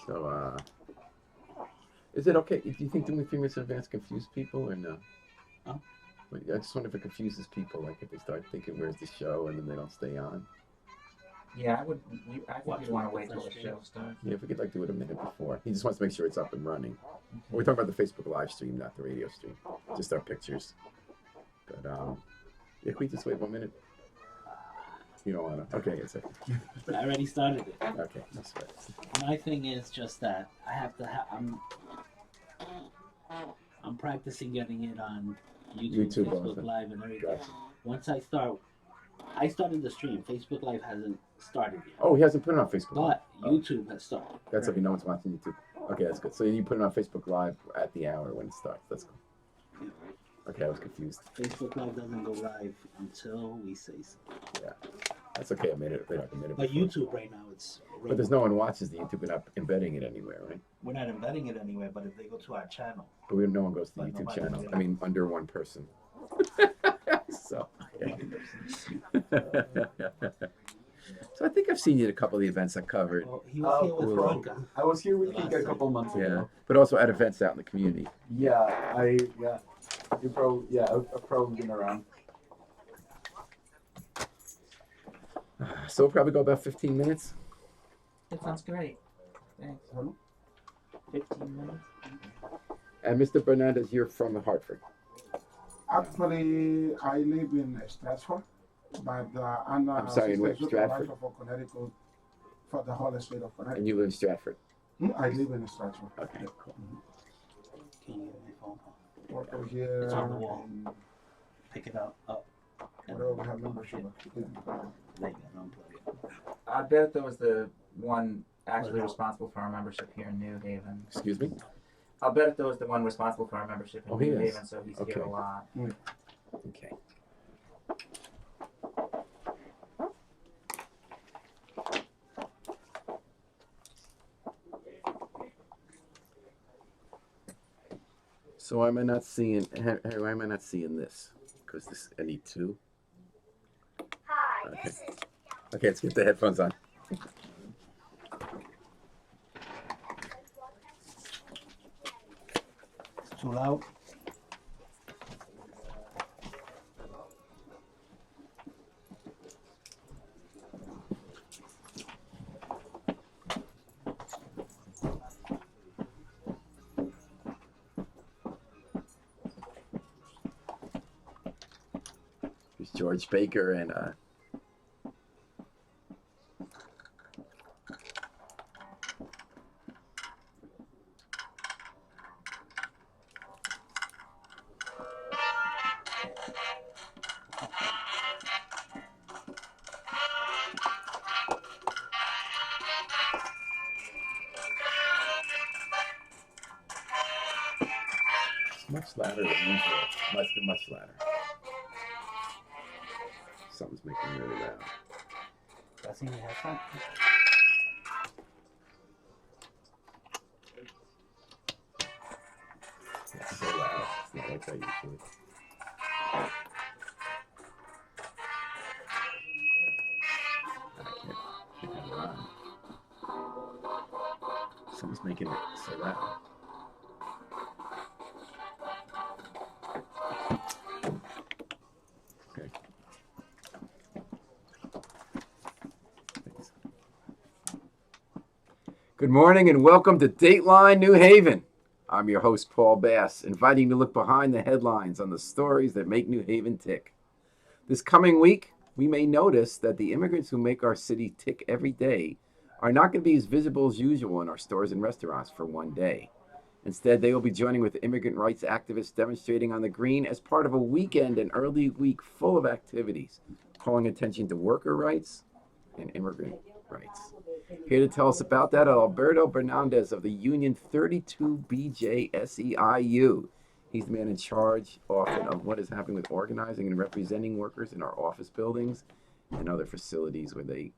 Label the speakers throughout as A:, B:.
A: So, is it okay? Do you think doing 3 minutes in advance confuse people or no?
B: Huh?
A: I just wonder if it confuses people, like if they start thinking, "Where's the show?" and then they don't stay on.
C: Yeah, I would. I think you'd want to wait till the show starts.
A: Yeah, if we could like do it a minute before. He just wants to make sure it's up and running.
C: Okay.
A: We're talking about the Facebook live stream, not the radio stream. Just our pictures. But yeah, can we just wait 1 minute? You don't want to. Okay, it's okay.
B: I already started it.
A: Okay, that's right.
B: My thing is just that I have to I'm practicing getting it on YouTube Facebook
A: also.
B: Live, and everything.
A: Gotcha.
B: Once I started the stream. Facebook Live hasn't started yet.
A: Oh, he hasn't put it on Facebook.
B: But YouTube has started.
A: That's if no one's watching YouTube. Okay, that's good. So you put it on Facebook Live at the hour when it starts. That's cool. Okay, I was confused.
B: Facebook Live doesn't go live until we say so.
A: Yeah, that's okay. I made it like a minute.
B: But
A: before.
B: YouTube right now, it's.
A: But there's no one watches the YouTube. We're not embedding it anywhere, right?
B: We're not embedding it anywhere, but if they go to our channel.
A: But no one goes to the YouTube channel. I mean, under one person. So. Yeah. So I think I've seen you at a couple of the events I covered.
B: Well, he was here with Franca.
D: I was here with Franca a couple months ago.
A: Yeah, but also at events out in the community.
D: I've probably been around.
A: So we'll probably go about 15 minutes.
C: That sounds great. Thanks. 15 minutes.
A: And Mr. Bernandez, you're from Hartford.
E: Actually, I live in Stratford, but I'm
A: sorry, in where?
E: assistant
A: Stratford?
E: supervisor for Connecticut, for the whole state of Connecticut.
A: And you live in Stratford.
E: I live in Stratford.
A: Okay, cool.
B: Can you give me a phone call?
E: Work over here.
B: It's on the wall.
E: and
B: Pick it up.
E: Whatever we have membership.
B: There you go. Unplug it.
C: I bet there was the one actually responsible for our membership here in New Haven.
A: Excuse me?
C: I'll bet if there was the one responsible for our membership in
A: he
C: New
A: is.
C: Haven, so he's
A: Okay.
C: here a lot.
A: Okay. So why am I not seeing? Why am I not seeing this? Because this I need two.
F: Hi,
A: Okay.
F: this is
A: Okay, let's get the headphones on.
B: It's too loud.
A: There's George Baker and it's much louder than usual. Much louder. Something's making really loud.
B: That's in your headphone.
A: It's so loud. It's not like that usually. I can't have it on. Something's making it so loud. Okay. Thanks. Good morning and welcome to Dateline New Haven. I'm your host, Paul Bass, inviting you to look behind the headlines on the stories that make New Haven tick. This coming week, we may notice that the immigrants who make our city tick every day are not going to be as visible as usual in our stores and restaurants for one day. Instead, they will be joining with immigrant rights activists demonstrating on the green as part of a weekend and early week full of activities, calling attention to worker rights and immigrant rights. Here to tell us about that, Alberto Bernandez of the Union 32BJ SEIU. He's the man in charge often of what is happening with organizing and representing workers in our office buildings and other facilities where they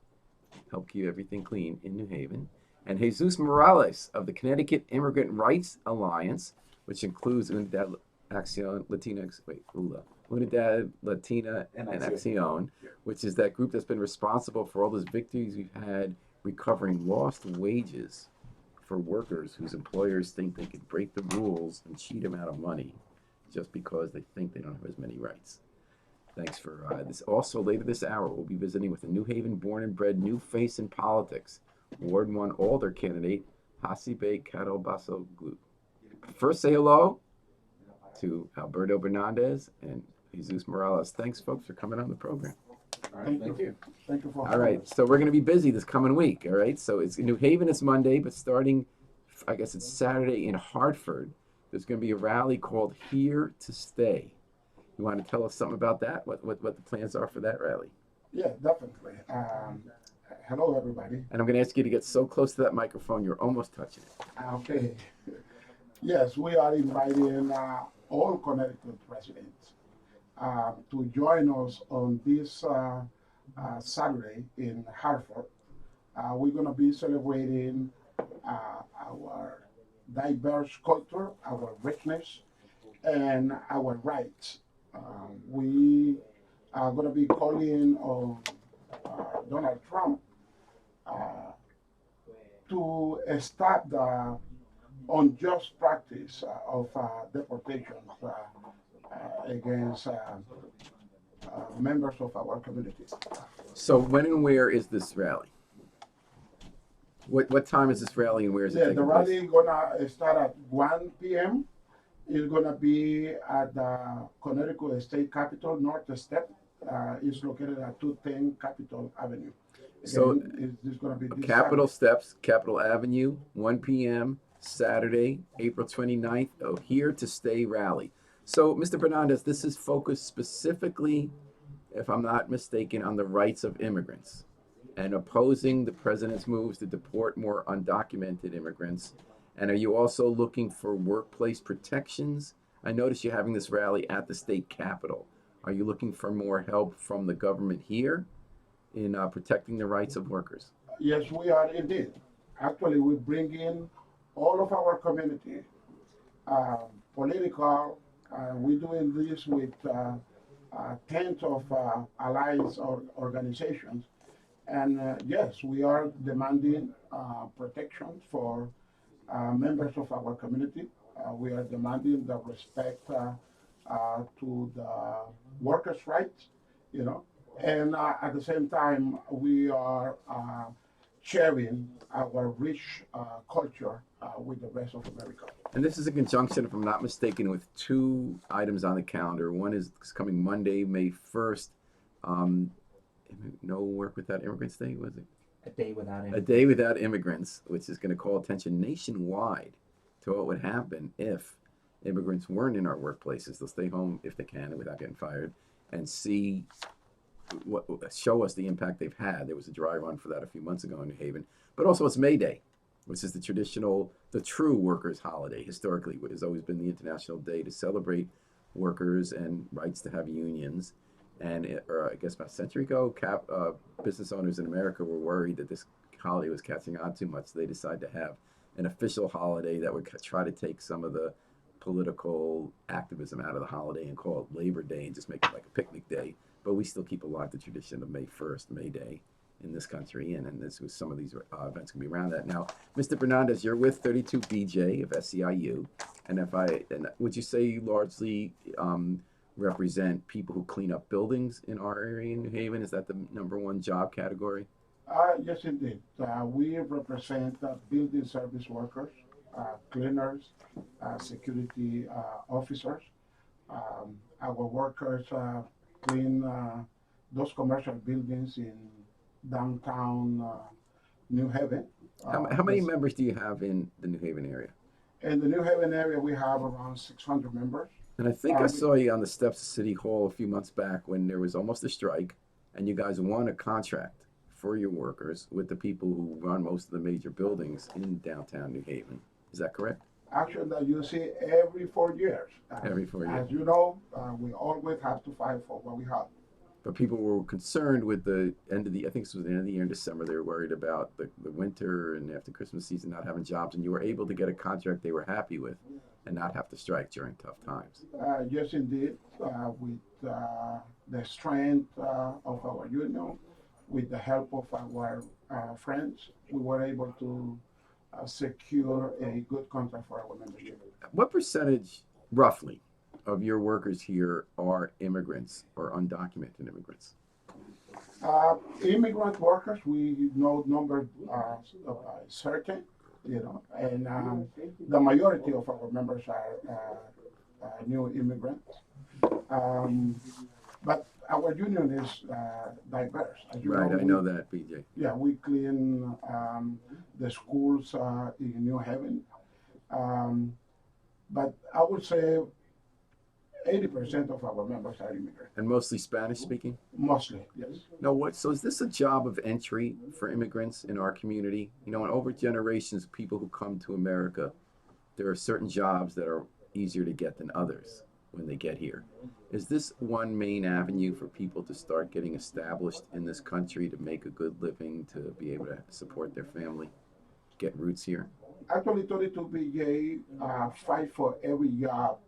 A: help keep everything clean in New Haven. And Jesus Morales of the Connecticut Immigrant Rights Alliance, which includes Unidad Latina and Acción, which is that group that's been responsible for all those victories we've had recovering lost wages for workers whose employers think they could break the rules and cheat them out of money just because they think they don't have as many rights. Thanks for this. Also, later this hour, we'll be visiting with a New Haven born and bred new face in politics, Ward 1 Alder candidate, Hasibe Catalbaso-Glu. First, say hello to Alberto Bernandez and Jesus Morales. Thanks, folks, for coming on the program.
D: All right, thank you.
E: Thank you for
A: All right, so we're going to be busy this coming week. All right, so it's in New Haven, it's Monday, but starting, I guess it's Saturday in Hartford, there's going to be a rally called Here to Stay. You want to tell us something about that? What the plans are for that rally?
E: Yeah, definitely. Hello, everybody.
A: And I'm going to ask you to get so close to that microphone, you're almost touching it.
E: Okay. Yes, we are inviting all Connecticut residents to join us on this Saturday in Hartford. We're going to be celebrating our diverse culture, our richness, and our rights. We are going to be calling on Donald Trump to stop the unjust practice of deportations against members of our community.
A: So when and where is this rally? What time is this rally and where is it
E: Yeah,
A: taking
E: the rally
A: place?
E: is gonna start at 1 p.m. It's gonna be at the Connecticut State Capitol North Step. It's located at 210 Capitol Avenue.
A: So,
E: it's gonna be this
A: Capitol
E: Saturday.
A: Steps, Capitol Avenue, 1 p.m. Saturday, April 29th, Here to Stay rally. So, Mr. Bernandez, this is focused specifically, if I'm not mistaken, on the rights of immigrants and opposing the president's moves to deport more undocumented immigrants. And are you also looking for workplace protections? I noticed you're having this rally at the state capitol. Are you looking for more help from the government here in protecting the rights of workers?
E: Yes, we are indeed. Actually, we bring in all of our community, political. We're doing this with tens of allies or organizations. And yes, we are demanding protection for members of our community. We are demanding the respect to the workers' rights, you know, and at the same time, we are sharing our rich culture with the rest of America.
A: And this is in conjunction, if I'm not mistaken, with two items on the calendar. One is coming Monday, May 1st. No Work Without Immigrants Day, was it?
C: A day without
A: A
C: immigrants.
A: Day Without Immigrants, which is going to call attention nationwide to what would happen if immigrants weren't in our workplaces. They'll stay home if they can without getting fired and show us the impact they've had. There was a dry run for that a few months ago in New Haven. But also it's May Day, which is the true workers' holiday. Historically, it has always been the international day to celebrate workers and rights to have unions. And I guess about a century ago, business owners in America were worried that this holiday was catching on too much. So they decided to have an official holiday that would try to take some of the political activism out of the holiday and call it Labor Day and just make it like a picnic day. But we still keep alive the tradition of May 1st, May Day in this country. And this was some of these events can be around that. Now, Mr. Bernandez, you're with 32BJ of SEIU. And would you say you largely represent people who clean up buildings in our area in New Haven? Is that the number one job category?
E: Yes, indeed. We represent building service workers, cleaners, security officers. Our workers clean those commercial buildings in downtown New Haven.
A: How many members do you have in the New Haven area?
E: In the New Haven area, we have around 600 members.
A: And I think I saw you on the steps of City Hall a few months back when there was almost a strike, and you guys won a contract for your workers with the people who run most of the major buildings in downtown New Haven. Is that correct?
E: Action that you see every 4 years.
A: Every 4 years.
E: As you know, we always have to fight for what we have.
A: But people were concerned with the end of I think this was the end of the year in December. They were worried about the winter and after Christmas season not having jobs, and you were able to get a contract they were happy with and not have to strike during tough times.
E: Yes, indeed, with the strength of our union, with the help of our friends, we were able to secure a good contract for our membership.
A: What percentage, roughly, of your workers here are immigrants or undocumented immigrants?
E: Immigrant workers, we know number certain, and the majority of our members are new immigrants. Um, but our union is diverse. As you
A: Right,
E: know,
A: I know that, BJ.
E: yeah, we clean the schools in New Haven. Um, but I would say 80% of our members are immigrants,
A: And mostly Spanish speaking?
E: mostly, yes.
A: No, what? So is this a job of entry for immigrants in our community? You know, in over generations, people who come to America, there are certain jobs that are easier to get than others when they get here. Is this one main avenue for people to start getting established in this country to make a good living, to be able to support their family, get roots here?
E: Actually, 32BJ fight for every job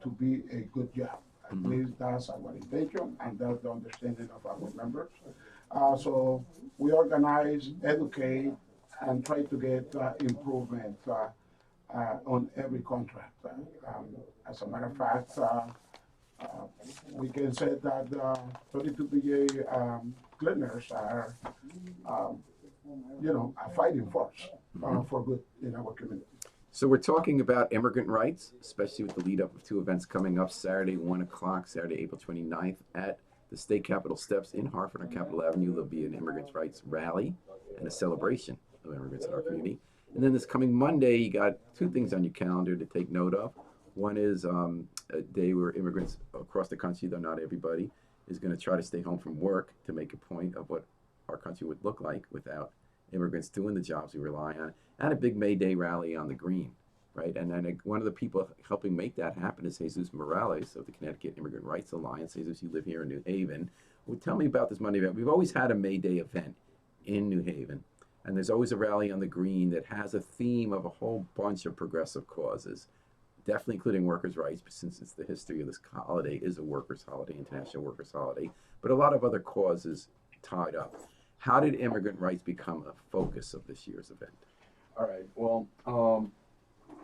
E: to be a good job. At least that's our intention, and that's the understanding of our members. So we organize, educate, and try to get improvement on every contract. As a matter of fact, we can say that 32BJ cleaners are, a fighting force for good in our community.
A: So we're talking about immigrant rights, especially with the lead up of two events coming up Saturday, 1 o'clock, Saturday, April 29th at the State Capitol steps in Hartford on Capitol Avenue. There'll be an immigrants' rights rally and a celebration of immigrants in our community. And then this coming Monday, you got two things on your calendar to take note of. One is a day where immigrants across the country, though not everybody, is going to try to stay home from work to make a point of what our country would look like without immigrants doing the jobs we rely on, and a big May Day rally on the Green, right? And then one of the people helping make that happen is Jesus Morales of the Connecticut Immigrant Rights Alliance. Jesus, you live here in New Haven. Well, tell me about this Monday event. We've always had a May Day event in New Haven, and there's always a rally on the Green that has a theme of a whole bunch of progressive causes, definitely including workers' rights, since it's the history of this holiday is a workers' holiday, international workers' holiday, but a lot of other causes tied up. How did immigrant rights become a focus of this year's event?
D: All right. Well,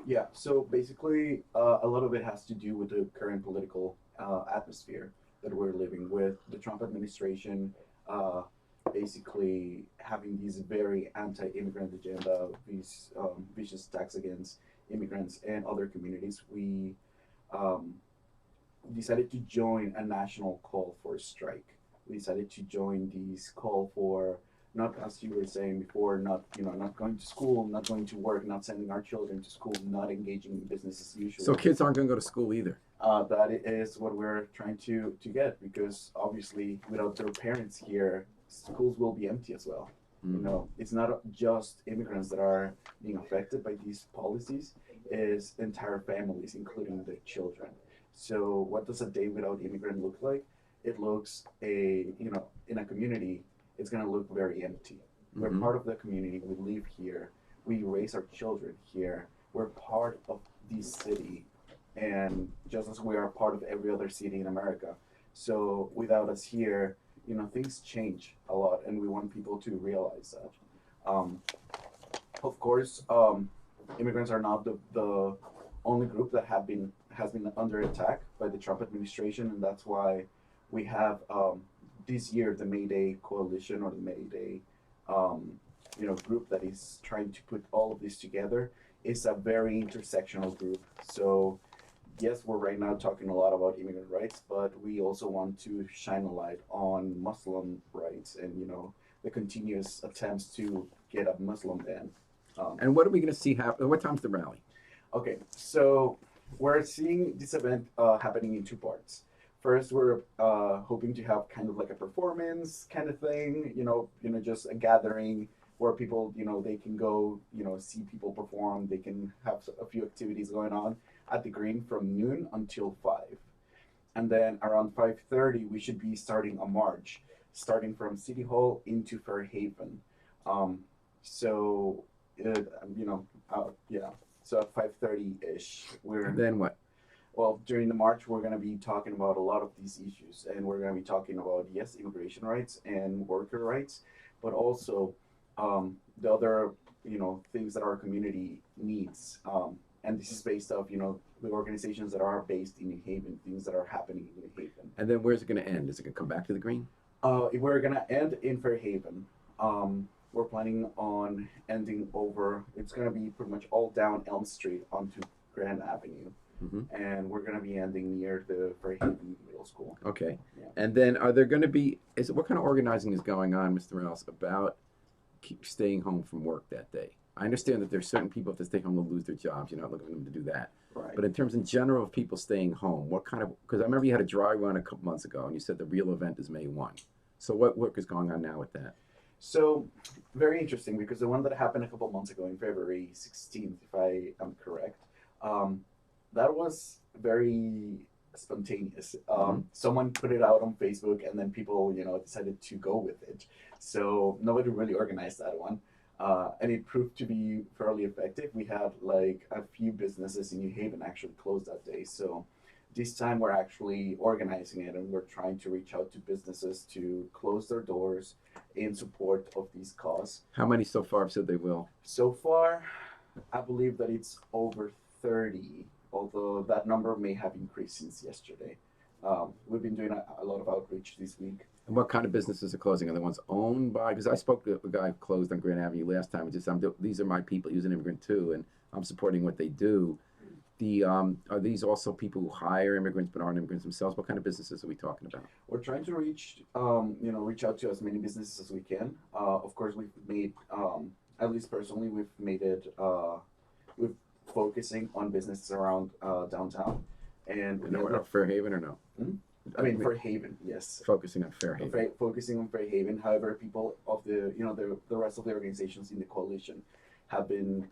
D: yeah. So basically, a lot of it has to do with the current political atmosphere that we're living with. The Trump administration basically having these very anti-immigrant agenda, these vicious attacks against immigrants and other communities. We decided to join a national call for a strike. We decided to join these call for, not as you were saying before, not going to school, not going to work, not sending our children to school, not engaging in business as usual.
A: So kids aren't going to go to school either.
D: That is what we're trying to get, because obviously without their parents here, schools will be empty as well. It's not just immigrants that are being affected by these policies, it's entire families, including the children. So what does a day without immigrant look like? It looks in a community, it's going to look very empty. We're part of the community. We live here. We raise our children here. We're part of this city, and just as we are part of every other city in America. So without us here, things change a lot, and we want people to realize that. Of course, immigrants are not the only group that has been under attack by the Trump administration, and that's why we have this year the May Day Coalition, or the May Day group that is trying to put all of this together. It's a very intersectional group. So yes, we're right now talking a lot about immigrant rights, but we also want to shine a light on Muslim rights and the continuous attempts to get a Muslim ban.
A: And what are we going to see happen? What time's the rally?
D: Okay, so we're seeing this event happening in two parts. First, we're hoping to have kind of like a performance kind of thing, just a gathering where people, they can go, see people perform. They can have a few activities going on at the Green from noon until 5. And then around 5:30, we should be starting a march, starting from City Hall into Fairhaven. So, so at 5:30-ish,
A: And then what?
D: well, during the march, we're going to be talking about a lot of these issues, and we're going to be talking about, yes, immigration rights and worker rights, but also the other things that our community needs. And this is based off, the organizations that are based in New Haven, things that are happening in New Haven.
A: And then where's it going to end? Is it going to come back to the green?
D: We're gonna end in Fairhaven. We're planning on ending over. It's gonna be pretty much all down Elm Street onto Grand Avenue, and we're gonna be ending near the Fairhaven Middle School.
A: Okay.
D: Yeah.
A: And then are there going to be, what kind of organizing is going on, Mr. Morales, about keep staying home from work that day? I understand that there's certain people, if they stay home, they'll lose their jobs. You're not looking for them to do that.
D: Right.
A: But in terms in general of people staying home, what kind of, because I remember you had a dry run a couple months ago and you said the real event is May 1. So what work is going on now with that?
D: So, very interesting, because the one that happened a couple months ago in February 16th, if I am correct, that was very spontaneous. Someone put it out on Facebook, and then people, decided to go with it. So nobody really organized that one. And it proved to be fairly effective. We had like a few businesses in New Haven actually close that day. So this time we're actually organizing it, and we're trying to reach out to businesses to close their doors in support of these cause.
A: How many so far have said they will?
D: So far, I believe that it's over 30, although that number may have increased since yesterday. We've been doing a lot of outreach this week.
A: And what kind of businesses are closing? Are the ones owned by, because I spoke to a guy who closed on Grand Avenue last time, and just these are my people, he's an immigrant too, and I'm supporting what they do. Are these also people who hire immigrants but aren't immigrants themselves? What kind of businesses are we talking about?
D: We're trying to reach out to as many businesses as we can. Of course, we've made, at least personally, we've made it, we're focusing on businesses around downtown. And
A: Fairhaven or no?
D: I mean, Fairhaven, yes.
A: Focusing on Fairhaven.
D: Focusing on Fairhaven. However, people of the rest of the organizations in the coalition have been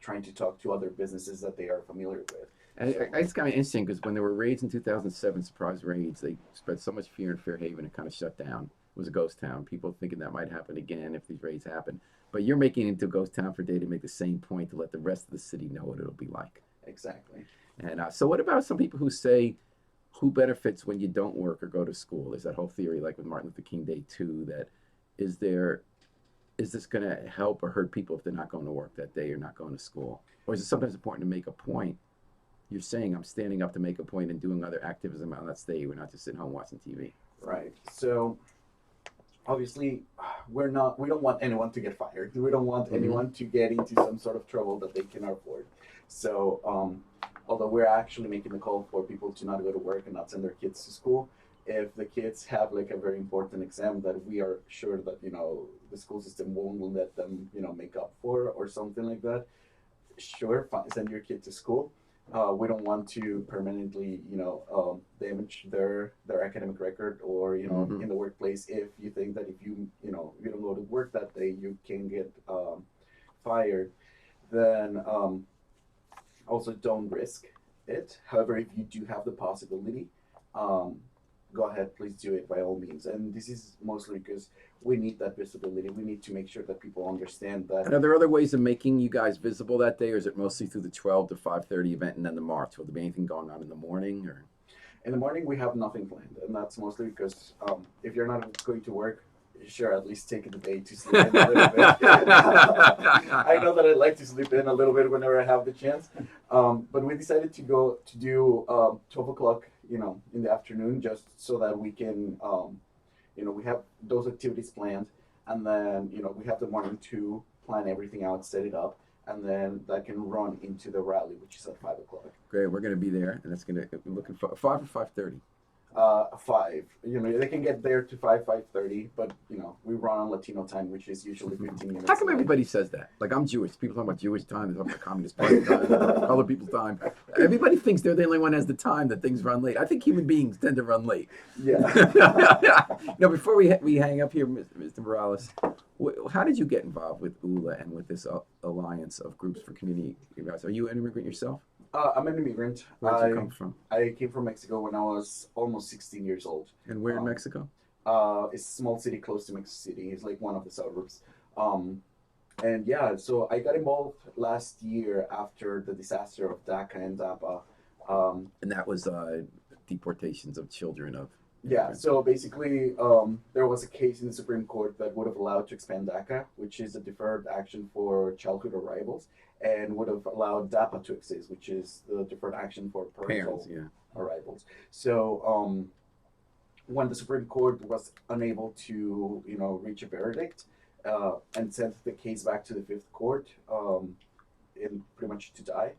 D: trying to talk to other businesses that they are familiar with.
A: And it's kind of interesting because when there were raids in 2007, surprise raids, they spread so much fear in Fairhaven and kind of shut down. It was a ghost town. People thinking that might happen again if these raids happen. But you're making it into a ghost town for a day to make the same point to let the rest of the city know what it'll be like.
D: Exactly.
A: And so what about some people who say, who benefits when you don't work or go to school? There's that whole theory, like with Martin Luther King Day too, that is this going to help or hurt people if they're not going to work that day or not going to school? Or is it sometimes important to make a point? You're saying I'm standing up to make a point and doing other activism on that day. We're not just sitting home watching TV.
D: Right. So obviously we don't want anyone to get fired. We don't want anyone to get into some sort of trouble that they cannot afford. So although we're actually making the call for people to not go to work and not send their kids to school, if the kids have like a very important exam that we are sure that the school system won't let them make up for or something like that, sure, fine, send your kid to school. We don't want to permanently damage their academic record or in the workplace. If you think that if you don't go to work that day you can get fired, then also don't risk it. However, if you do have the possibility, go ahead, please do it by all means. And this is mostly because we need that visibility. We need to make sure that people understand that.
A: And are there other ways of making you guys visible that day, or is it mostly through the 12 to 5:30 event and then the march? Will there be anything going on in the morning? Or
D: in the morning we have nothing planned, and that's mostly because if you're not going to work, sure, at least take the day to sleep in a little bit. I know that I like to sleep in a little bit whenever I have the chance, but we decided to go to do 12 o'clock in the afternoon, just so that we can we have those activities planned, and then we have the morning to plan everything out, set it up, and then that can run into the rally, which is at 5 o'clock.
A: Great, we're going to be there, and we're looking for 5 or 5:30.
D: 5. They can get there to 5:30, but we run on Latino time, which is usually 15 minutes.
A: How come everybody says that? Like, I'm Jewish. People talk about Jewish time. They talk about Communist Party time, other people's time. Everybody thinks they're the only one that has the time that things run late. I think human beings tend to run late.
D: Yeah.
A: Before we hang up here, Mr. Morales, how did you get involved with ULA and with this alliance of groups for community? Are you an immigrant yourself?
D: I'm an immigrant.
A: Where did you come from?
D: I came from Mexico when I was almost 16 years old.
A: And where in Mexico?
D: It's a small city close to Mexico City. It's like one of the suburbs. And yeah, so I got involved last year after the disaster of DACA and DAPA.
A: And that was deportations of children of
D: Yeah, so basically, there was a case in the Supreme Court that would have allowed to expand DACA, which is a deferred action for childhood arrivals, and would have allowed DAPA to exist, which is the deferred action for parental
A: Parents, yeah.
D: arrivals. So, when the Supreme Court was unable to, reach a verdict, and sent the case back to the Fifth Court, in pretty much to die,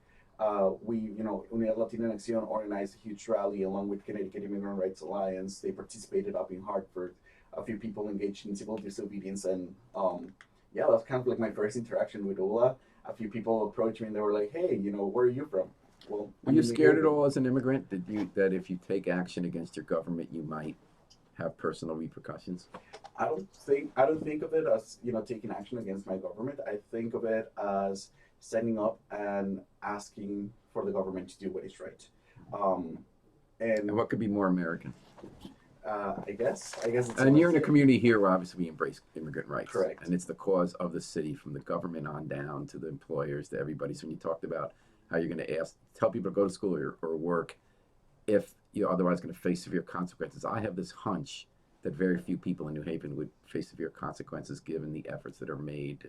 D: we, Unidad Latina en Acción organized a huge rally along with Connecticut Immigrant Rights Alliance. They participated up in Hartford. A few people engaged in civil disobedience, and yeah, that was kind of like my first interaction with ULA. A few people approached me and they were like, "Hey, where are you from?" Well,
A: Were you scared at all as an immigrant that if you take action against your government, you might have personal repercussions?
D: I don't think of it as taking action against my government. I think of it as standing up and asking for the government to do what is right.
A: And what could be more American?
D: I guess it's.
A: And you're in a community here where obviously we embrace immigrant rights.
D: Correct.
A: And it's the cause of the city, from the government on down to the employers to everybody. So when you talked about how you're going to tell people to go to school or work if you're otherwise going to face severe consequences, I have this hunch that very few people in New Haven would face severe consequences given the efforts that are made.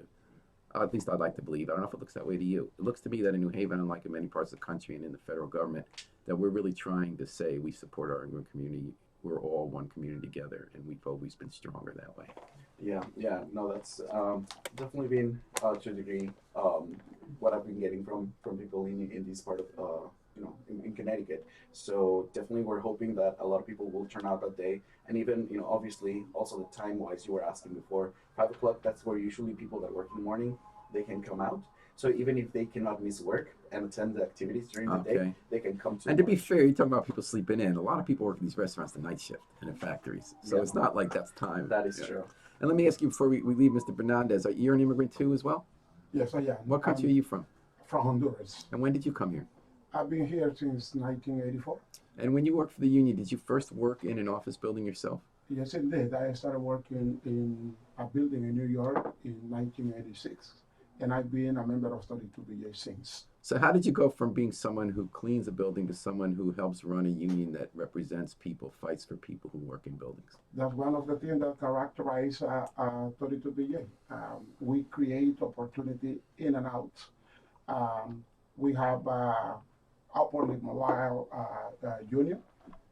A: At least I'd like to believe. I don't know if it looks that way to you. It looks to me that in New Haven, unlike in many parts of the country and in the federal government, that we're really trying to say we support our immigrant community. We're all one community together, and we've always been stronger that way.
D: Yeah, no, that's definitely been to a degree what I've been getting from people in this part of in Connecticut. So definitely we're hoping that a lot of people will turn out that day, and even obviously also the time wise you were asking before, 5 o'clock, that's where usually people that work in the morning they can come out. So even if they cannot miss work and attend the activities during the day, they can come to.
A: And to be fair, you're talking about people sleeping in. A lot of people work in these restaurants the night shift and in factories, so it's not like that's time.
D: That is true.
A: And let me ask you before we leave, Mr. Bernandez, are you an immigrant too as well?
E: Yes, I am.
A: What country are you from?
E: From Honduras.
A: And when did you come here?
E: I've been here since 1984.
A: And when you worked for the union, did you first work in an office building yourself?
E: Yes, indeed. I started working in a building in New York in 1986, and I've been a member of 32BJ since.
A: So how did you go from being someone who cleans a building to someone who helps run a union that represents people, fights for people who work in buildings?
E: That's one of the things that characterize 32BJ. We create opportunity in and out. We have upwardly mobile union.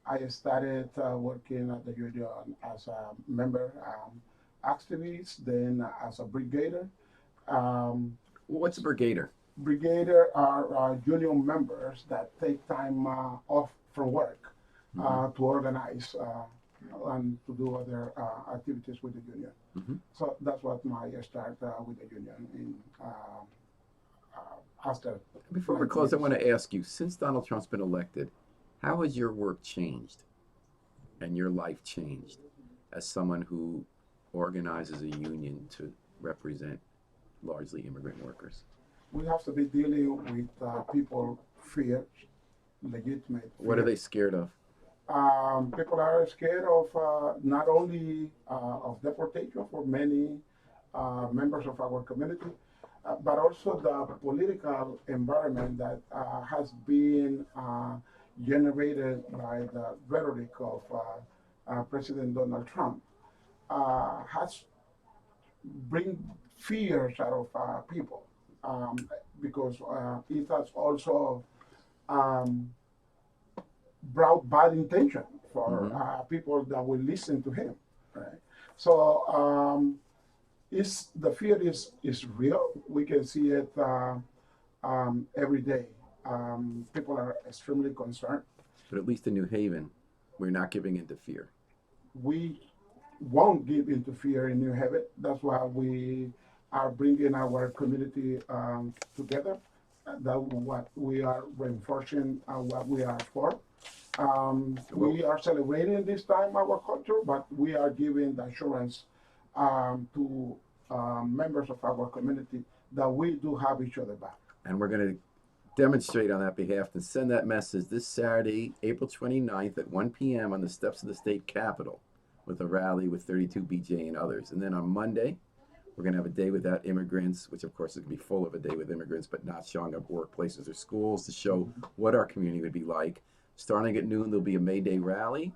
E: I started working at the union as a member activist, then as a brigader.
A: What's a brigader?
E: Brigader are union members that take time off from work to organize and to do other activities with the union. So that's what my start with the union in after.
A: Before we close, I want to ask you, since Donald Trump's been elected, how has your work changed and your life changed as someone who organizes a union to represent largely immigrant workers?
E: We have to be dealing with people fear, legitimate fear.
A: What are they scared of?
E: People are scared of not only of deportation for many members of our community, but also the political environment that has been generated by the rhetoric of President Donald Trump has bring fears out of people because it has also brought bad intention for people that will listen to him. Right? So the fear is real. We can see it every day. People are extremely concerned.
A: But at least in New Haven, we're not giving in to fear.
E: We won't give into fear in New Haven. That's why we are bringing our community together. That's what we are reinforcing what we are for. We are celebrating this time our culture, but we are giving the assurance to members of our community that we do have each other back.
A: And we're going to demonstrate on that behalf and send that message this Saturday, April 29th at 1 p.m. on the steps of the state capitol with a rally with 32BJ and others. And then on Monday, we're going to have a day without immigrants, which of course is going to be full of a day with immigrants, but not showing up workplaces or schools to show what our community would be like. Starting at noon, there'll be a May Day rally.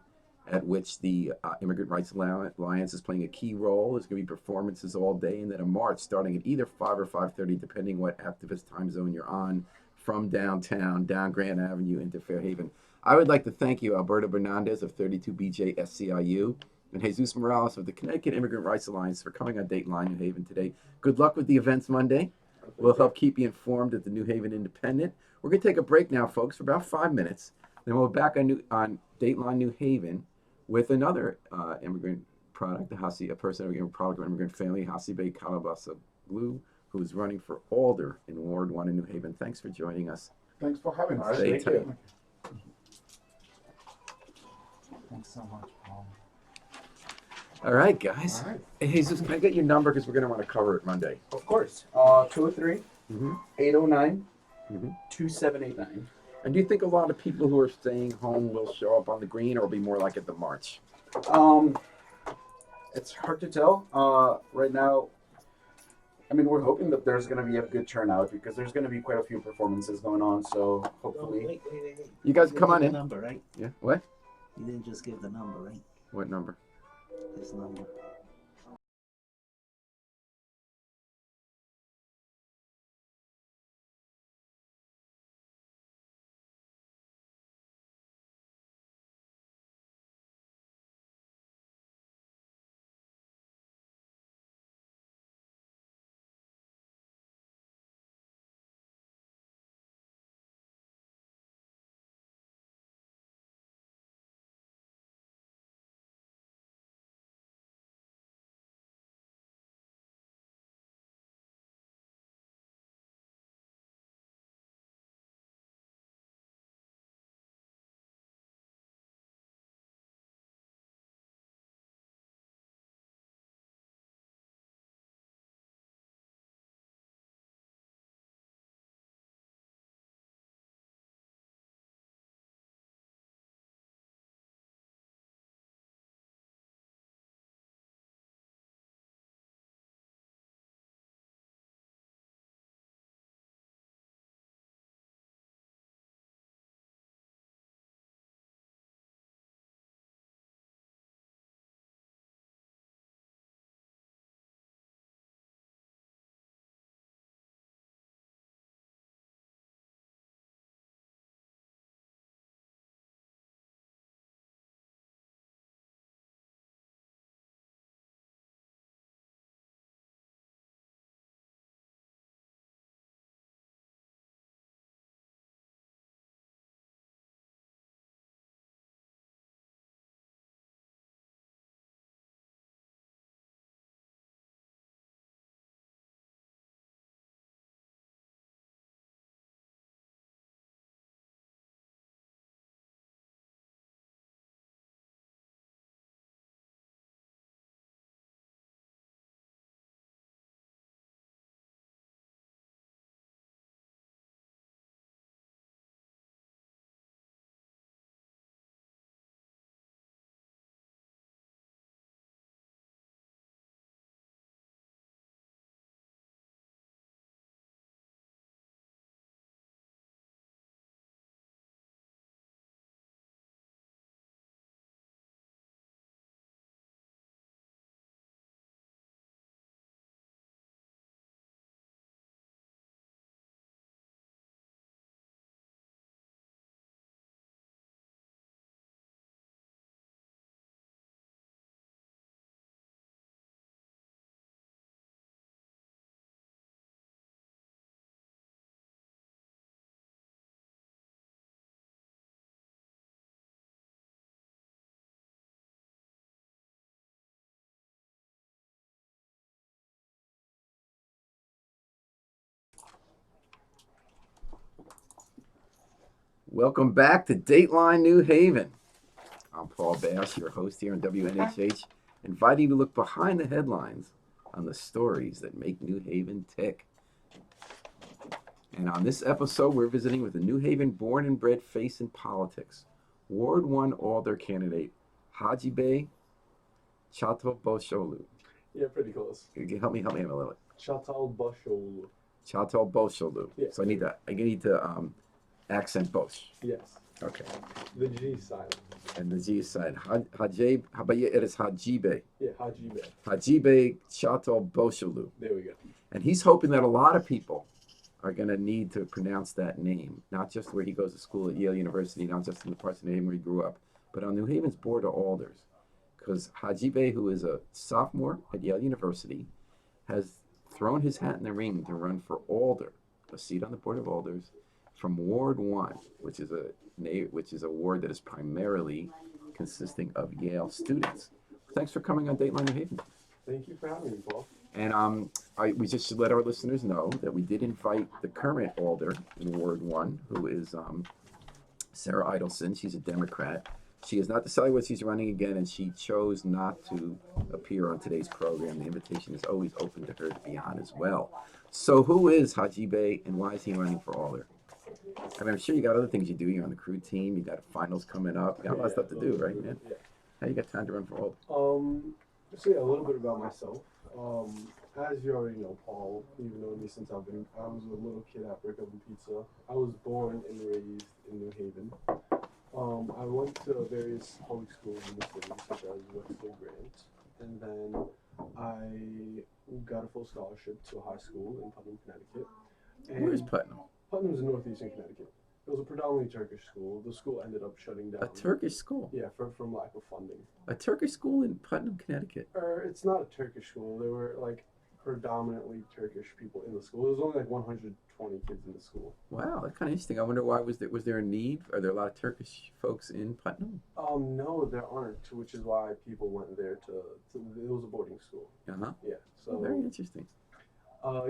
A: at which the Immigrant Rights Alliance is playing a key role. There's going to be performances all day, and then a march starting at either 5 or 5:30, depending what activist time zone you're on, from downtown, down Grand Avenue into Fairhaven. I would like to thank you, Alberto Bernandez of 32BJ SCIU, and Jesus Morales of the Connecticut Immigrant Rights Alliance for coming on Dateline New Haven today. Good luck with the events Monday. We'll help keep you informed at the New Haven Independent. We're going to take a break now, folks, for about 5 minutes. Then we'll be back on Dateline New Haven with another immigrant product, a person of immigrant product of immigrant family, Hasibe Kalabasa Blue, who's running for Alder in Ward 1 in New Haven. Thanks for joining us.
E: Thanks for having us.
A: Stay tight.
C: Thanks so much, Paul.
A: All right, guys.
D: All right.
A: Hey, Jesus, can I get your number? Because we're going to want to cover it Monday.
D: Of course. 203
A: Mm-hmm.
D: 809
A: Mm-hmm.
D: 2789.
A: And do you think a lot of people who are staying home will show up on the green, or will be more like at the march?
D: It's hard to tell. Right now, I mean, we're hoping that there's going to be a good turnout because there's going to be quite a few performances going on. So
B: Oh,
D: hopefully,
B: wait.
A: You guys
B: You
A: come
B: didn't
A: on
B: give
A: in.
B: the number, right?
A: Yeah. What?
B: You didn't just give the number, right?
A: What number?
B: This number.
A: Welcome back to Dateline New Haven. I'm Paul Bass, your host here on WNHH, inviting you to look behind the headlines on the stories that make New Haven tick. And on this episode, we're visiting with a New Haven born and bred face in politics, Ward 1 Alder candidate, Hajibe Chato-Bosholu.
G: Yeah, pretty close.
A: Help me a little.
G: Chatal Bashol.
A: Chato-Bosholu.
G: Yeah.
A: So I need to accent Bosch.
G: Yes.
A: Okay.
G: The G silent.
A: And the G side, Hajib, but yeah, it is Hajibe.
G: Yeah, Hajibe.
A: Hajibe Chato Bosholu.
G: There we go.
A: And he's hoping that a lot of people are going to need to pronounce that name, not just where he goes to school at Yale University, not just in the parts of New Haven where he grew up, but on New Haven's Board of Alders. Because Hajibe, who is a sophomore at Yale University, has thrown his hat in the ring to run for Alder, a seat on the Board of Alders, from Ward 1, which is a ward that is primarily consisting of Yale students. Thanks for coming on Dateline New Haven.
G: Thank you for having me, Paul.
A: And we just should let our listeners know that we did invite the current alder in Ward 1, who is Sarah Idelson. She's a Democrat. She has not decided whether she's running again, and she chose not to appear on today's program. The invitation is always open to her to be on as well. So who is Hajibe, and why is he running for alder? I mean, I'm sure you got other things you do. You're on the crew team. You got finals coming up. You got a lot of stuff to do, right, man?
G: Yeah.
A: How you got time to run for alder?
G: So yeah, a little bit about myself. As you already know, Paul, you've known me since I was a little kid at Brick Oven Pizza. I was born and raised in New Haven. I went to various public schools in the city, such as Western Grant, and then I got a full scholarship to a high school in Putnam, Connecticut. And
A: Where's Putnam?
G: Putnam's in northeastern Connecticut. It was a predominantly Turkish school. The school ended up shutting down.
A: A Turkish school?
G: Yeah, from lack of funding.
A: A Turkish school in Putnam, Connecticut?
G: It's not a Turkish school. There were like predominantly Turkish people in the school. There was only like 120 kids in the school.
A: Wow, that's kind of interesting. I wonder why was there a need? Are there a lot of Turkish folks in Putnam?
G: No, there aren't, which is why people went there to it was a boarding school.
A: Uh-huh.
G: Yeah. So
A: Very interesting.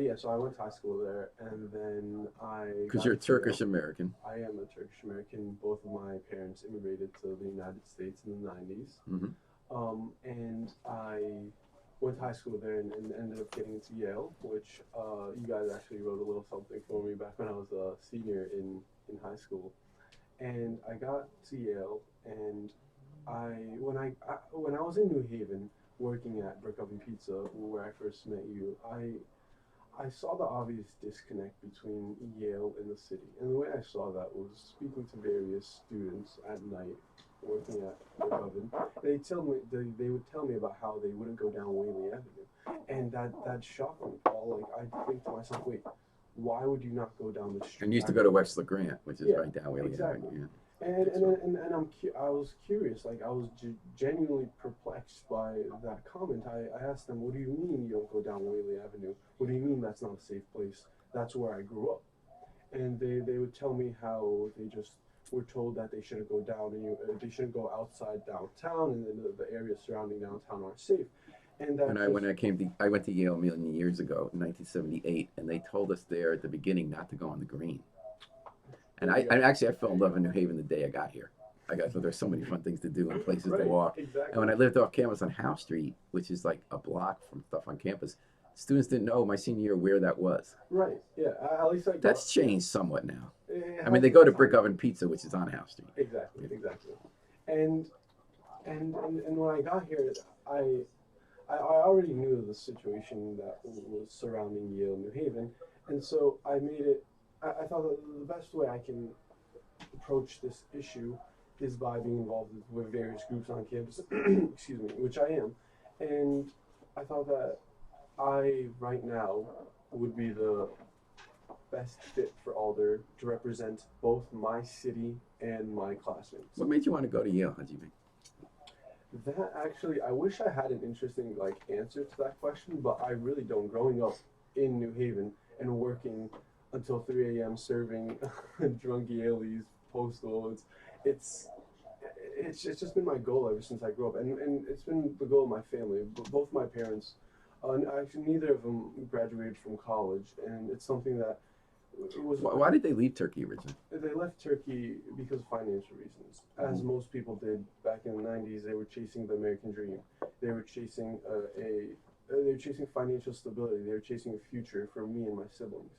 G: yeah, so I went to high school there, and then
A: Because you're Turkish American.
G: I am a Turkish American. Both of my parents immigrated to the United States in the 90s.
A: Mm-hmm.
G: And I went to high school there and ended up getting into Yale, which you guys actually wrote a little something for me back when I was a senior in high school. And I got to Yale, and when I was in New Haven working at Brick Oven Pizza, where I first met you, I saw the obvious disconnect between Yale and the city. And the way I saw that was speaking to various students at night working at Brick Oven. They would tell me about how they wouldn't go down Whaley Avenue. And that shocked me, Paul. Like, I think to myself, wait, why would you not go down the street?
A: And you used to go to Wexler Grant, which is
G: Yeah,
A: right down Whaley
G: exactly.
A: Avenue. Yeah.
G: And I was curious, like I was genuinely perplexed by that comment. I asked them, what do you mean you don't go down Whaley Avenue? What do you mean that's not a safe place? That's where I grew up. And they would tell me how they just were told that they shouldn't go down and they shouldn't go outside downtown, and then the areas surrounding downtown aren't safe. And
A: I went to Yale a million years ago in 1978, and they told us there at the beginning not to go on the green. And I fell in love in New Haven the day I got here. So there's so many fun things to do and places to walk.
G: Exactly.
A: And when I lived off campus on Howe Street, which is like a block from stuff on campus, students didn't know my senior year where that was.
G: Right. Yeah. At least
A: That's changed somewhat now. I mean, they go to Brick Oven Pizza, which is on Howe Street.
G: Exactly. And when I got here, I already knew the situation that was surrounding Yale, New Haven, and so I made it. I thought that the best way I can approach this issue is by being involved with various groups on campus, excuse me, which I am. And I thought that I, right now, would be the best fit for Alder to represent both my city and my classmates.
A: What made you want to go to Yale, Hajibe?
G: That actually, I wish I had an interesting answer to that question, but I really don't. Growing up in New Haven and working until 3 a.m. serving drunk Yaleys postal, it's just been my goal ever since I grew up, and it's been the goal of my family. Both my parents, actually neither of them graduated from college, and it's something that was.
A: Why did they leave Turkey originally?
G: They left Turkey because of financial reasons, as most people did back in the 90s. They were chasing the American dream. They were chasing they were chasing financial stability. They were chasing a future for me and my siblings.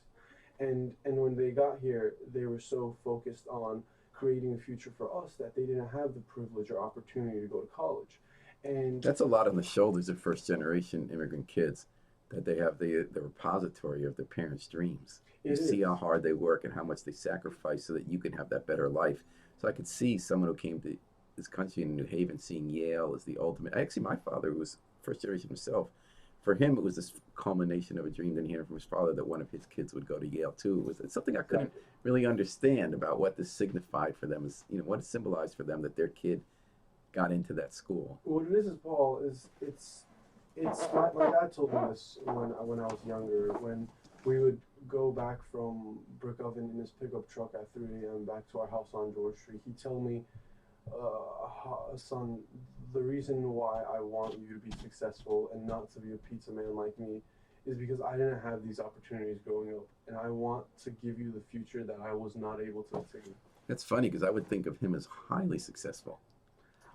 G: And when they got here, they were so focused on creating a future for us that they didn't have the privilege or opportunity to go to college. And
A: that's a lot on the shoulders of first generation immigrant kids, that they have the repository of their parents' dreams. You see how hard they work and how much they sacrifice so that you can have that better life. So I could see someone who came to this country in New Haven, seeing Yale as the ultimate. Actually, my father was first generation himself. For him, it was this culmination of a dream that he heard from his father that one of his kids would go to Yale too. It's something I couldn't really understand about what this signified for them, is what it symbolized for them that their kid got into that school.
G: What it is Paul, is it's my dad told me this when I was younger, when we would go back from Brick Oven in his pickup truck at 3 a.m. back to our house on George Street. He'd tell me, son, the reason why I want you to be successful and not to be a pizza man like me is because I didn't have these opportunities growing up, and I want to give you the future that I was not able to attain.
A: That's funny because I would think of him as highly successful.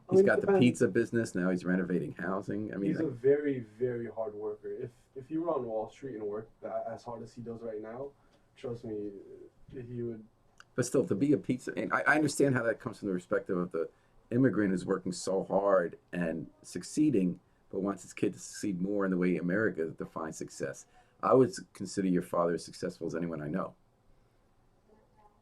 G: I
A: He's
G: mean,
A: got the pizza business now. He's renovating housing. I mean,
G: he's a very, very hard worker. If you were on Wall Street and worked as hard as he does right now, trust me, he would.
A: but still, to be a pizza, and I understand how that comes from the perspective of the immigrant who's working so hard and succeeding, but wants his kid to succeed more in the way America defines success. I would consider your father as successful as anyone I know.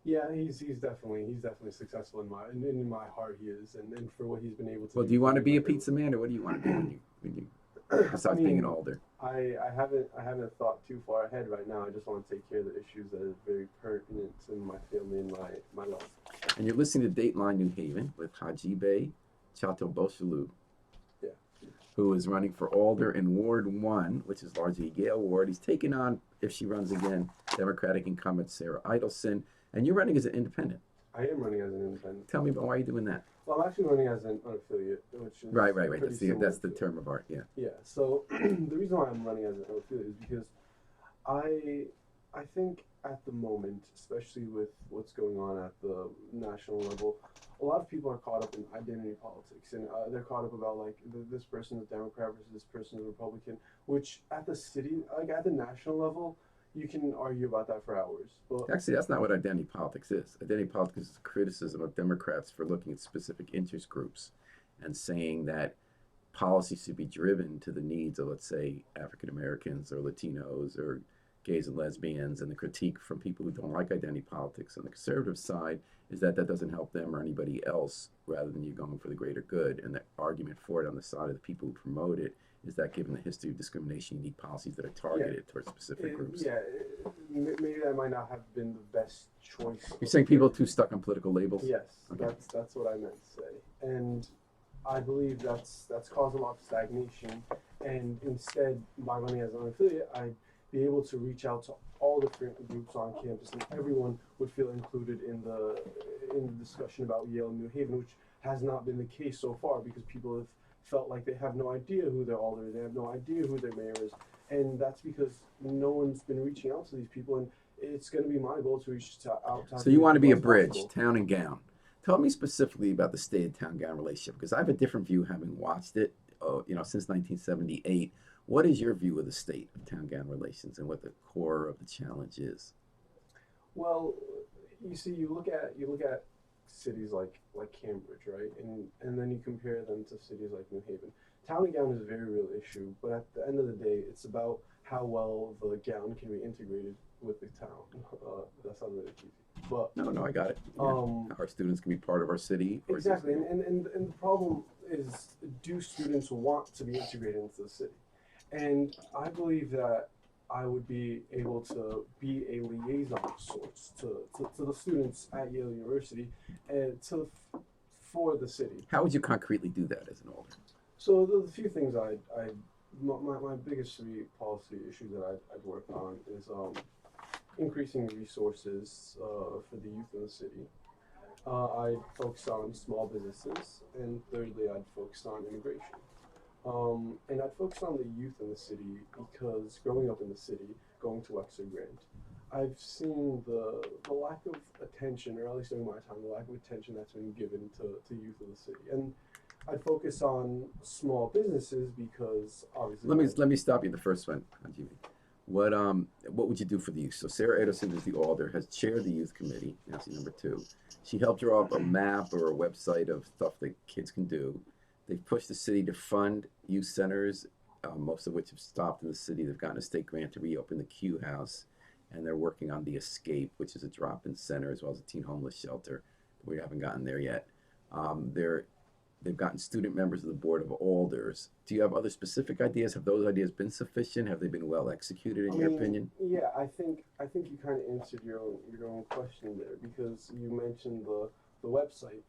G: Yeah, he's definitely successful in my heart. He is, and for what he's been able to.
A: Well, do you want to be a pizza man, or what do you want to be when you besides being an older?
G: I haven't thought too far ahead right now. I just want to take care of the issues that are very pertinent in my family and my life.
A: And you're listening to Dateline New Haven with Hajibe Chato Boshalu, who is running for Alder in Ward 1, which is largely a Yale ward. He's taking on, if she runs again, Democratic incumbent Sarah Idelson. And you're running as an independent.
G: I am running as an independent.
A: Tell me about why you're doing that.
G: Well, I'm actually running as an unaffiliate, which is
A: Right. That's the term of art, yeah.
G: Yeah. So the reason why I'm running as an unaffiliate is because I think at the moment, especially with what's going on at the national level, a lot of people are caught up in identity politics, and they're caught up about like this person's a Democrat versus this person's a Republican, which at the city, like at the national level, you can argue about that for hours. But
A: Actually, that's not what identity politics is. Identity politics is criticism of Democrats for looking at specific interest groups and saying that policy should be driven to the needs of, let's say, African Americans or Latinos or gays and lesbians, and the critique from people who don't like identity politics on the conservative side is that that doesn't help them or anybody else rather than you going for the greater good. And the argument for it on the side of the people who promote it is that given the history of discrimination, you need policies that are targeted towards specific groups.
G: Yeah, maybe that might not have been the best choice.
A: You're saying people are too stuck on political labels?
G: Yes,
A: Okay.
G: that's what I meant to say. And I believe that's caused a lot of stagnation. And instead, by running as an affiliate, I'd be able to reach out to all different groups on campus, and everyone would feel included in the discussion about Yale and New Haven, which has not been the case so far because people have felt like they have no idea who their alder is, they have no idea who their mayor is, and that's because no one's been reaching out to these people, and it's going to be my goal to reach out to.
A: So you want to be a bridge, town and gown. Tell me specifically about the state and town gown relationship, because I have a different view having watched it, since 1978. What is your view of the state of town gown relations and what the core of the challenge is?
G: Well, you see, you look at cities like Cambridge, right, and then you compare them to cities like New Haven. Town and gown is a very real issue, but at the end of the day, it's about how well the gown can be integrated with the town. That sounds really cheesy, but
A: No, I got it. Yeah. Our students can be part of our city.
G: Exactly, and the problem is, do students want to be integrated into the city? And I believe that I would be able to be a liaison of sorts to the students at Yale University and for the city.
A: How would you concretely do that as an alder?
G: So the few things my biggest three policy issues that I'd work on is increasing resources for the youth in the city. I'd focus on small businesses, and thirdly, I'd focus on immigration. And I'd focus on the youth in the city because growing up in the city, going to Wexford Grant, I've seen the lack of attention, or at least during my time, the lack of attention that's been given to youth in the city. And I'd focus on small businesses because obviously.
A: Let me stop you the first one, Jimmy. What would you do for the youth? So Sarah Ederson, who's the alder, has chaired the youth committee. Nancy number 2. She helped draw up a map or a website of stuff that kids can do. They've pushed the city to fund youth centers, most of which have stopped in the city. They've gotten a state grant to reopen the Q House, and they're working on the Escape, which is a drop-in center, as well as a teen homeless shelter. We haven't gotten there yet. They're they've gotten student members of the board of alders. Do you have other specific ideas? Have those ideas been sufficient? Have they been well executed in your opinion?
G: Yeah, I think you kind of answered your own question there because you mentioned the website.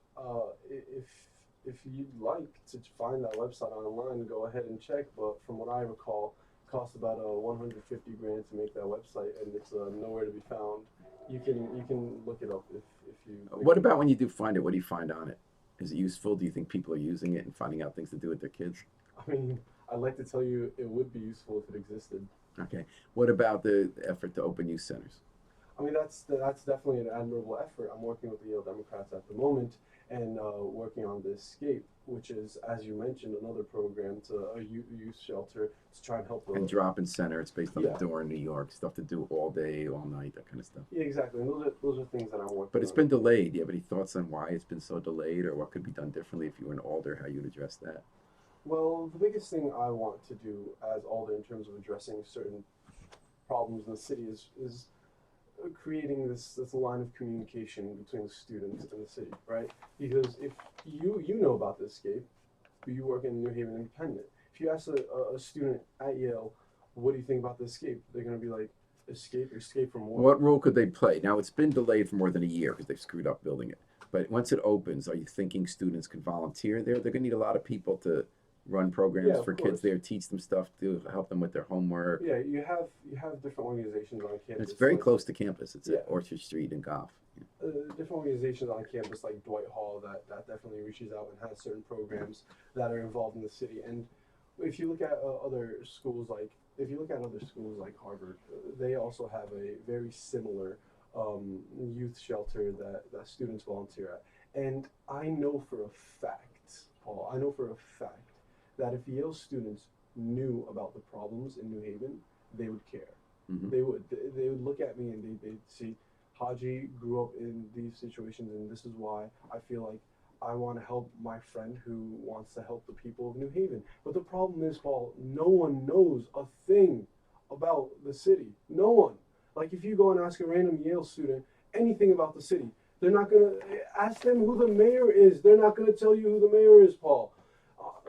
G: If you'd like to find that website online, go ahead and check. But from what I recall, it costs about 150 grand to make that website, and it's nowhere to be found. You can look it up if you.
A: What about when you do find it? What do you find on it? Is it useful? Do you think people are using it and finding out things to do with their kids?
G: I mean, I'd like to tell you it would be useful if it existed.
A: Okay. What about the effort to open youth centers?
G: I mean, that's definitely an admirable effort. I'm working with the Yale Democrats at the moment and working on the Escape, which is, as you mentioned, another program to a youth shelter to try and help the
A: And drop-in center, it's based on
G: Yeah.
A: the door in New York, stuff to do all day, all night, that kind of stuff.
G: Yeah, exactly. And those are things that I'm working
A: But it's
G: on.
A: been delayed. Do you have any thoughts on why it's been so delayed or what could be done differently if you were an alder, how you'd address that?
G: Well, the biggest thing I want to do as Alder in terms of addressing certain problems in the city is creating this line of communication between the students and the city, right? Because if you know about the Escape, you work in New Haven Independent. If you ask a student at Yale, what do you think about the Escape? They're going to be like, escape from what?
A: What role could they play? Now, it's been delayed for more than a year because they've screwed up building it. But once it opens, are you thinking students can volunteer there? They're going to need a lot of people to run programs
G: Yeah, of
A: for
G: course.
A: kids there, teach them stuff, to help them with their homework.
G: Yeah, you have different organizations on
A: And
G: campus.
A: it's very
G: like,
A: close to campus. It's
G: Yeah.
A: at Orchard Street and Goff.
G: different organizations on campus like Dwight Hall that definitely reaches out and has certain programs that are involved in the city. And if you look at other schools like Harvard, they also have a very similar youth shelter that students volunteer at. And I know for a fact, Paul, that if Yale students knew about the problems in New Haven, they would care.
A: Mhm.
G: They would look at me and they'd see Haji grew up in these situations, and this is why I feel like I want to help my friend who wants to help the people of New Haven. But the problem is, Paul, no one knows a thing about the city. No one. Like if you go and ask a random Yale student anything about the city, they're not gonna ask them who the mayor is. They're not gonna tell you who the mayor is, Paul.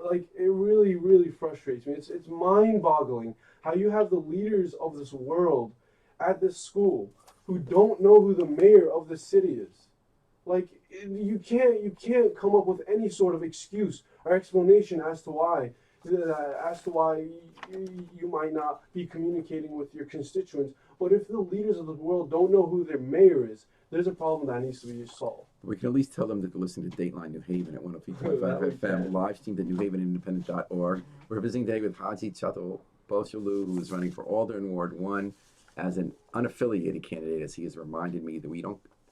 G: Like it really, really frustrates me. It's mind-boggling how you have the leaders of this world at this school who don't know who the mayor of the city is. Like you can't come up with any sort of excuse or explanation as to why you might not be communicating with your constituents. But if the leaders of the world don't know who their mayor is, there's a problem that needs to be solved.
A: We can at least tell them to listen to Dateline New Haven at 103.5
G: That we
A: FM,
G: can.
A: live streamed at newhavenindependent.org. We're visiting today with Haji Chato Bolshalu, who is running for Alder in Ward 1 as an unaffiliated candidate, as he has reminded me that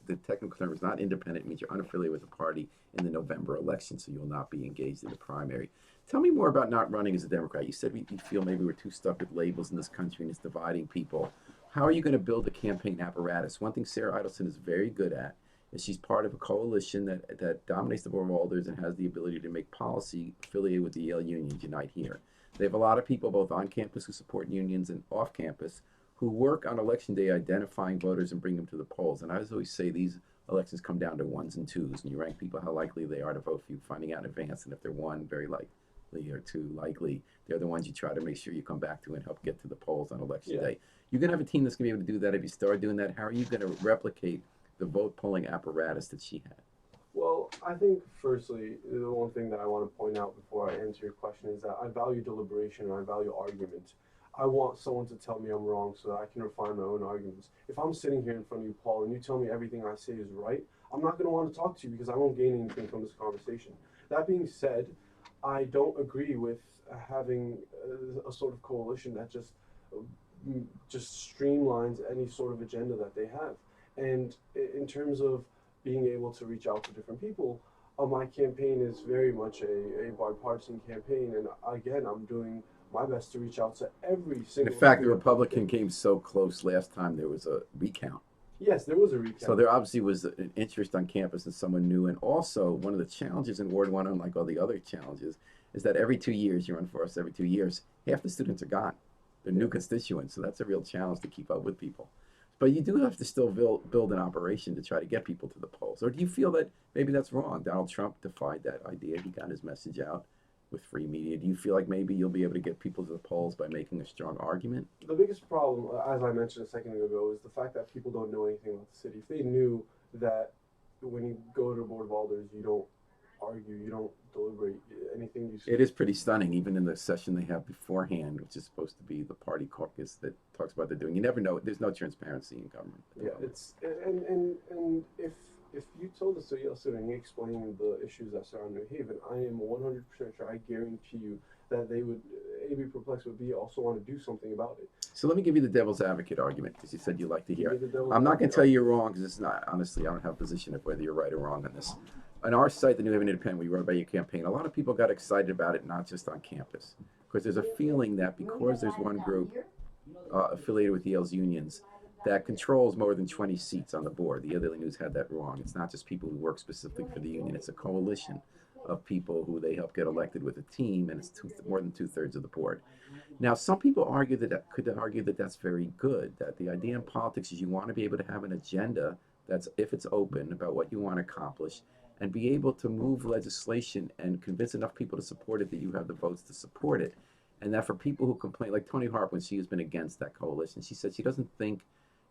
A: the technical term is not independent, it means you're unaffiliated with the party in the November election, so you'll not be engaged in the primary. Tell me more about not running as a Democrat. You said you feel maybe we're too stuck with labels in this country and it's dividing people. How are you going to build a campaign apparatus? One thing Sarah Idelson is very good at is she's part of a coalition that dominates the board of alders and has the ability to make policy affiliated with the Yale unions unite here. They have a lot of people both on campus who support unions and off campus who work on election day identifying voters and bring them to the polls. And I always say these elections come down to ones and twos, and you rank people how likely they are to vote for you, finding out in advance. And if they're one, very likely, or two, likely, they're the ones you try to make sure you come back to and help get to the polls on election day. You're going to have a team that's going to be able to do that. If you start doing that, how are you going to replicate the vote polling apparatus that she had?
G: Well, I think firstly, the one thing that I want to point out before I answer your question is that I value deliberation and I value argument. I want someone to tell me I'm wrong so that I can refine my own arguments. If I'm sitting here in front of you, Paul, and you tell me everything I say is right, I'm not going to want to talk to you because I won't gain anything from this conversation. That being said, I don't agree with having a sort of coalition that just streamlines any sort of agenda that they have. And in terms of being able to reach out to different people, my campaign is very much a bipartisan campaign. And again, I'm doing my best to reach out to every single.
A: In fact, the Republican came so close last time there was a recount.
G: Yes, there was a recount.
A: So there obviously was an interest on campus in someone new. And also, one of the challenges in Ward 1, unlike all the other challenges, is that every 2 years, you run for us every 2 years, half the students are gone. They're new constituents. So that's a real challenge to keep up with people. But you do have to still build an operation to try to get people to the polls. Or do you feel that maybe that's wrong? Donald Trump defied that idea. He got his message out with free media. Do you feel like maybe you'll be able to get people to the polls by making a strong argument?
G: The biggest problem, as I mentioned a second ago, is the fact that people don't know anything about the city. If they knew that when you go to the Board of Alders, you don't argue, you don't deliberate, anything you say.
A: It is pretty stunning, even in the session they have beforehand, which is supposed to be the party caucus that talks about what they're doing. You never know. There's no transparency in government.
G: Yeah, it's and if you told us so yesterday and you explained the issues that surround New Haven, I am 100% sure. I guarantee you that they would, A, be perplexed, but B, also want to do something about it.
A: So let me give you the devil's advocate argument, because you said you like to hear
G: Give
A: it.
G: me the devil's
A: I'm not going
G: advocate
A: to tell you you're wrong, because it's not. Honestly, I don't have a position of whether you're right or wrong on this. On our site, the New Haven Independent, we wrote about your campaign. A lot of people got excited about it, not just on campus, because there's a feeling that because there's one group affiliated with Yale's unions that controls more than 20 seats on the board. The Daily News had that wrong. It's not just people who work specifically for the union. It's a coalition of people who they help get elected with a team, and it's more than 2/3 of the board. Now, some people argue could argue that that's very good, that the idea in politics is you want to be able to have an agenda that's, if it's open, about what you want to accomplish, and be able to move legislation and convince enough people to support it that you have the votes to support it. And that for people who complain, like Tony Harp, when she has been against that coalition, she said she doesn't think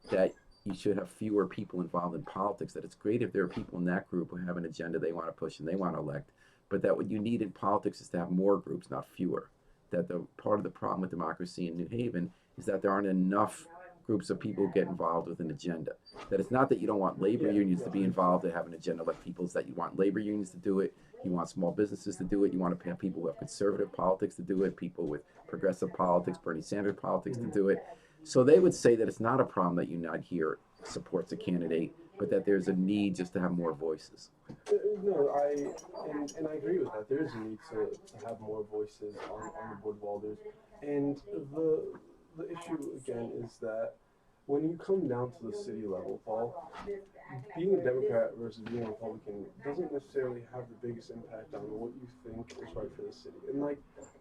A: that you should have fewer people involved in politics, that it's great if there are people in that group who have an agenda they want to push and they want to elect, but that what you need in politics is to have more groups, not fewer. That the part of the problem with democracy in New Haven is that there aren't enough groups of people who get involved with an agenda. That it's not that you don't want labor unions to be involved, to have an agenda like people, it's that you want labor unions to do it, you want small businesses to do it, you want to have people who have conservative politics to do it, people with progressive politics, Bernie Sanders politics to do it. So they would say that it's not a problem that Unite Here supports a candidate, but that there's a need just to have more voices.
G: No, and I agree with that. There is a need to have more voices on the Board of Alders. And the issue again is that when you come down to the city level, Paul, being a Democrat versus being a Republican doesn't necessarily have the biggest impact on what you think is right for the city. And like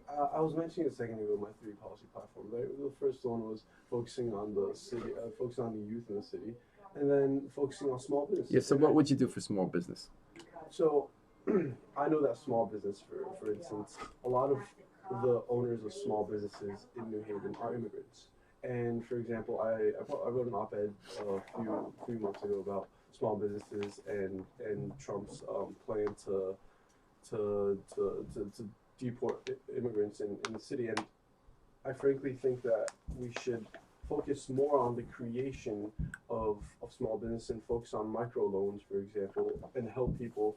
G: I was mentioning a second ago, my 3 policy platforms. The first one was focusing on the city, focusing on the youth in the city, and then focusing on small business.
A: Yeah, so what would you do for small business?
G: So I know that small business, for instance, a lot of the owners of small businesses in New Haven are immigrants. And for example, I wrote an op-ed a few months ago about small businesses and Trump's plan to deport immigrants in the city. And I frankly think that we should focus more on the creation of small business and focus on microloans, for example, and help people.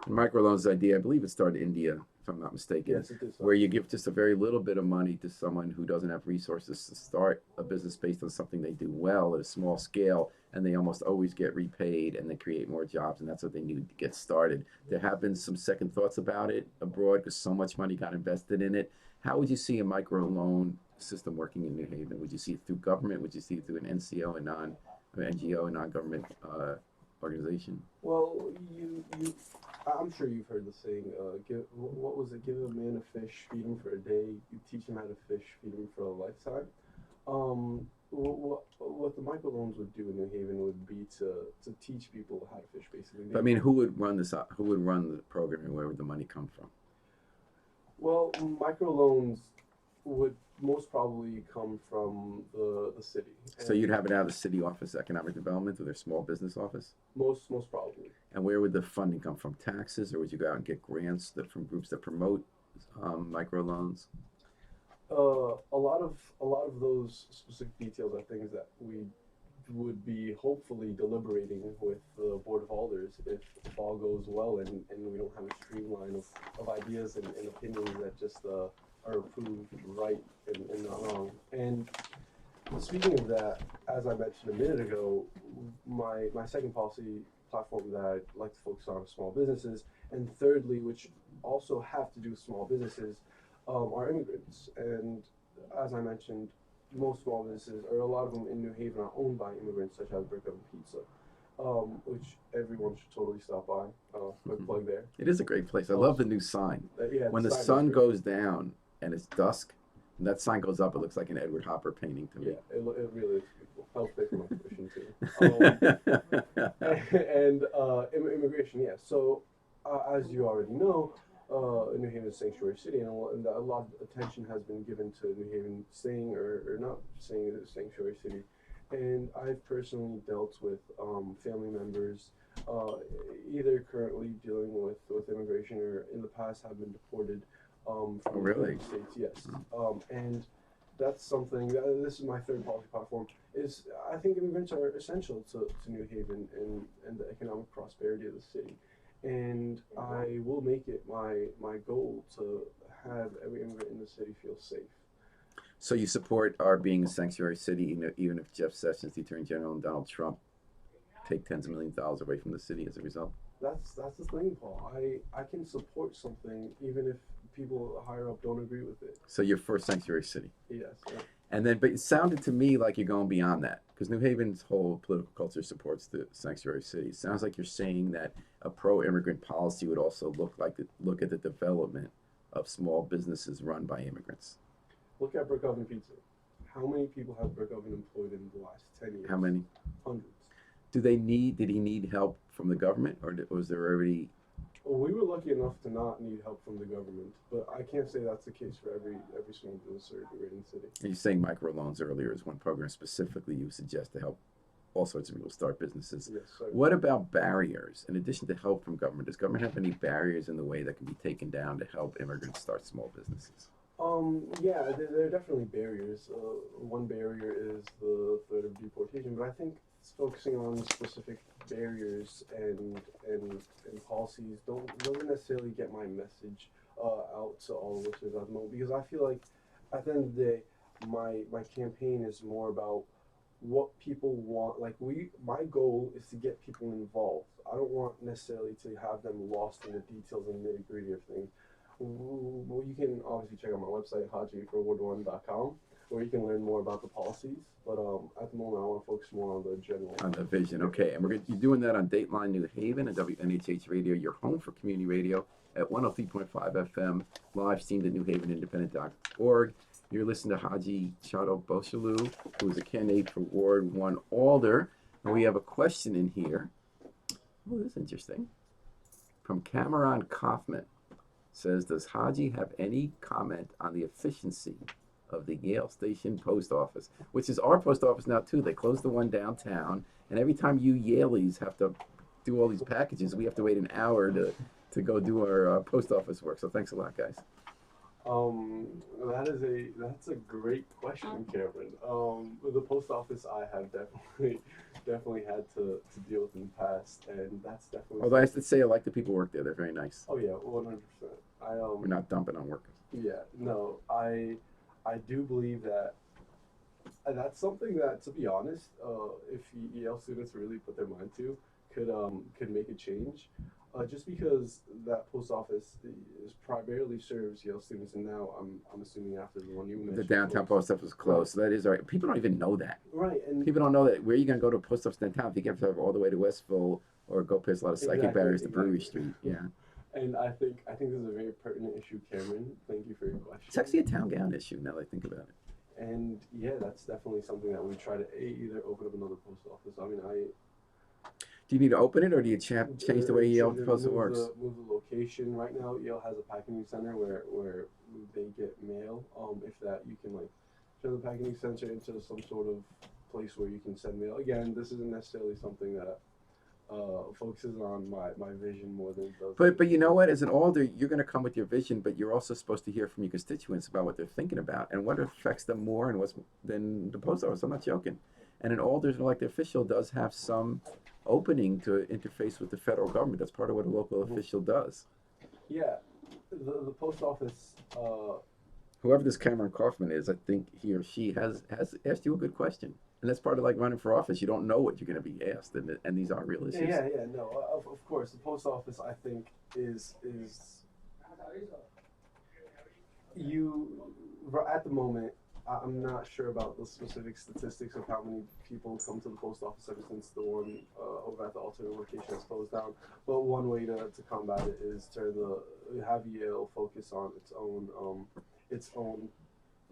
A: Microloans idea, I believe it started in India, if I'm not mistaken,
G: Yes, it is.
A: where you give just a very little bit of money to someone who doesn't have resources to start a business based on something they do well at a small scale, and they almost always get repaid and they create more jobs, and that's what they need to get started. There have been some second thoughts about it abroad because so much money got invested in it. How would you see a microloan system working in New Haven? Would you see it through government? Would you see it through an NCO and NGO and non-government organization?
G: Well, I'm sure you've heard the saying, what was it? Give a man a fish, feed him for a day. You teach him how to fish, feed him for a lifetime. What the microloans would do in New Haven would be to teach people how to fish, basically.
A: But I mean, who would run this? Who would run the program, and where would the money come from?
G: Well, microloans would most probably come from the city.
A: So you'd have it out of the city office, economic development, or their small business office?
G: Most probably.
A: And where would the funding come from? Taxes, or would you go out and get grants from groups that promote microloans?
G: A lot of those specific details are things that we would be hopefully deliberating with the Board of Alders if all goes well and we don't have a streamline of ideas and opinions that just are approved right and not wrong. And speaking of that, as I mentioned a minute ago, my second policy platform that I'd like to focus on is small businesses, and thirdly, which also have to do with small businesses, are immigrants. And as I mentioned, most small businesses, or a lot of them in New Haven, are owned by immigrants, such as Brick Oven Pizza, which everyone should totally stop by. Quick plug there.
A: It is a great place. I love the new sign.
G: Yeah,
A: When the
G: sign is
A: sun
G: great.
A: goes down and it's dusk, and that sign goes up, it looks like an Edward Hopper painting to me.
G: Yeah, it really is beautiful. helps pay for my tuition too. And immigration, yeah. So, as you already know, New Haven is a sanctuary city, and a lot of attention has been given to New Haven staying or not staying as a sanctuary city. And I've personally dealt with family members, uh, either currently dealing with immigration or in the past have been deported from
A: Oh, really?
G: the States. Yes, and that's something. This is my third policy platform. Is I think immigrants are essential to New Haven and the economic prosperity of the city, and I will make it my goal to have every immigrant in the city feel safe.
A: So you support our being a sanctuary city, even if Jeff Sessions, the Attorney General, and Donald Trump take tens of millions of dollars away from the city as a result?
G: That's the thing, Paul. I can support something even if people higher up don't agree with it.
A: So you're for sanctuary city.
G: Yes.
A: And then, but it sounded to me like you're going beyond that, because New Haven's whole political culture supports the sanctuary city. It sounds like you're saying that a pro-immigrant policy would also look at the development of small businesses run by immigrants.
G: Look at Brick Oven Pizza. How many people have Brick Oven employed in the last 10 years?
A: How many?
G: Hundreds.
A: Did he need help from the government, or was there already?
G: Well, we were lucky enough to not need help from the government, but I can't say that's the case for every small business or great in the city.
A: You were saying microloans earlier is one program specifically you suggest to help all sorts of people start businesses.
G: Yes, sir.
A: What about barriers? In addition to help from government, does government have any barriers in the way that can be taken down to help immigrants start small businesses?
G: Yeah, there are definitely barriers. One barrier is the threat of deportation, but I think focusing on specific barriers and policies doesn't necessarily get my message out to all listeners at the moment, because I feel like at the end of the day, my campaign is more about what people want. Like my goal is to get people involved. I don't want necessarily to have them lost in the details and nitty gritty of things. Well, you can obviously check out my website, haji4ward1.com, where you can learn more about the policies. But at the moment, I want to focus more on the general.
A: On the vision, okay. And you're doing that on Dateline New Haven and WNHH Radio, your home for community radio at 103.5 FM, live streamed at newhavenindependent.org. You're listening to Haji Chado Boshalu, who is a candidate for Ward 1 Alder. And we have a question in here. Oh, this is interesting. From Cameron Kaufman. Says, does Haji have any comment on the efficiency of the Yale Station post office, which is our post office now too? They closed the one downtown, and every time you Yaleys have to do all these packages, we have to wait an hour to go do our post office work. So thanks a lot, guys.
G: That's a great question, Cameron. With the post office, I have definitely had to deal with in the past, and that's definitely.
A: Although I have to say, I like the people who work there. They're very nice.
G: Oh yeah, 100%.
A: We're not dumping on workers.
G: Yeah, no, I do believe that. And that's something that, to be honest, if Yale students really put their mind to, could make a change. Just because that post office is primarily serves Yale students, and now I'm assuming after the one you mentioned,
A: The downtown post office was closed, so that is all right. People don't even know that.
G: Right, and
A: People don't know that. Where are you going to go to a post office downtown if you have to drive all the way to Westville or go past a lot of psychic barriers to Brewery Street? Yeah.
G: And I think this is a very pertinent issue, Cameron. Thank you for your question.
A: It's actually a town gown issue now that I think about it.
G: And yeah, that's definitely something that we try to either open up another post office. I mean,
A: Do you need to open it, or do you change the way Yale Post works?
G: Move the location. Right now, Yale has a packing center where they get mail. If that, you can like turn the packing center into some sort of place where you can send mail. Again, this isn't necessarily something that focuses on my vision more than it does.
A: But you know what? As an alder, you're going to come with your vision, but you're also supposed to hear from your constituents about what they're thinking about and what affects them more and what's than the post office. I'm not joking. And an alder's elected official does have some opening to interface with the federal government. That's part of what a local official does.
G: Yeah, the post office.
A: Whoever this Cameron Kaufman is, I think he or she has asked you a good question. And that's part of like running for office. You don't know what you're going to be asked, and these are real issues.
G: Yeah, no, of course. The post office, I think, is you at the moment. I'm not sure about the specific statistics of how many people come to the post office ever since the one over at the alternate location has closed down. But one way to combat it is have Yale focus on its own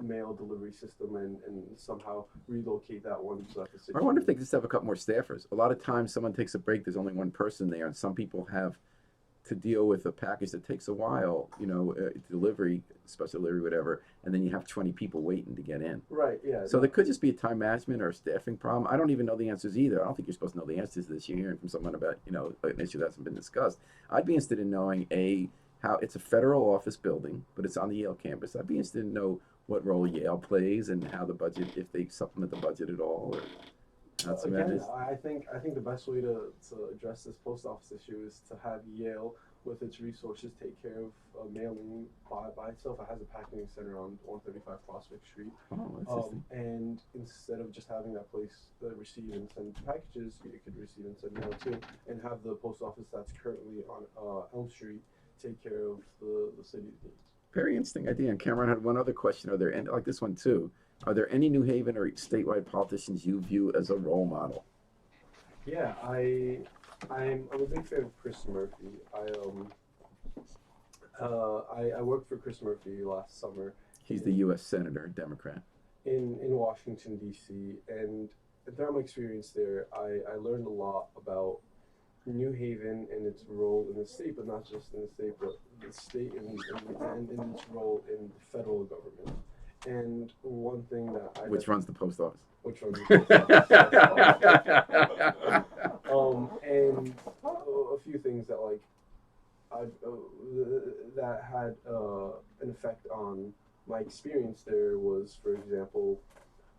G: mail delivery system and somehow relocate that one so that the city.
A: I wonder if they just have a couple more staffers. A lot of times, someone takes a break. There's only one person there, and some people have to deal with a package that takes a while. Delivery, special delivery, whatever, and then you have 20 people waiting to get in.
G: Right. Yeah.
A: So there could just be a time management or a staffing problem. I don't even know the answers either. I don't think you're supposed to know the answers to this. You're hearing from someone about an issue that hasn't been discussed. I'd be interested in knowing how it's a federal office building, but it's on the Yale campus. I'd be interested to know what role Yale plays and how the budget, if they supplement the budget at all, or how it's
G: Again,
A: managed.
G: I think the best way to address this post office issue is to have Yale, with its resources, take care of mailing by itself. It has a packaging center on 135 Prospect Street.
A: Oh, that's interesting.
G: And instead of just having that place receive and send packages, you could receive and send mail too, and have the post office that's currently on Elm Street take care of the city's needs.
A: Very interesting idea. And Cameron had one other question. Are there any, like this one too, are there any New Haven or statewide politicians you view as a role model?
G: Yeah, I'm a big fan of Chris Murphy. I worked for Chris Murphy last summer.
A: He's the U.S. Senator, Democrat.
G: In Washington, D.C., and throughout my experience there, I learned a lot about New Haven and its role in the state, but not just in the state, but the state and its role in the federal government. And one thing that
A: Which runs the post office.
G: Which runs the post office. And a few things that that had an effect on my experience there was, for example,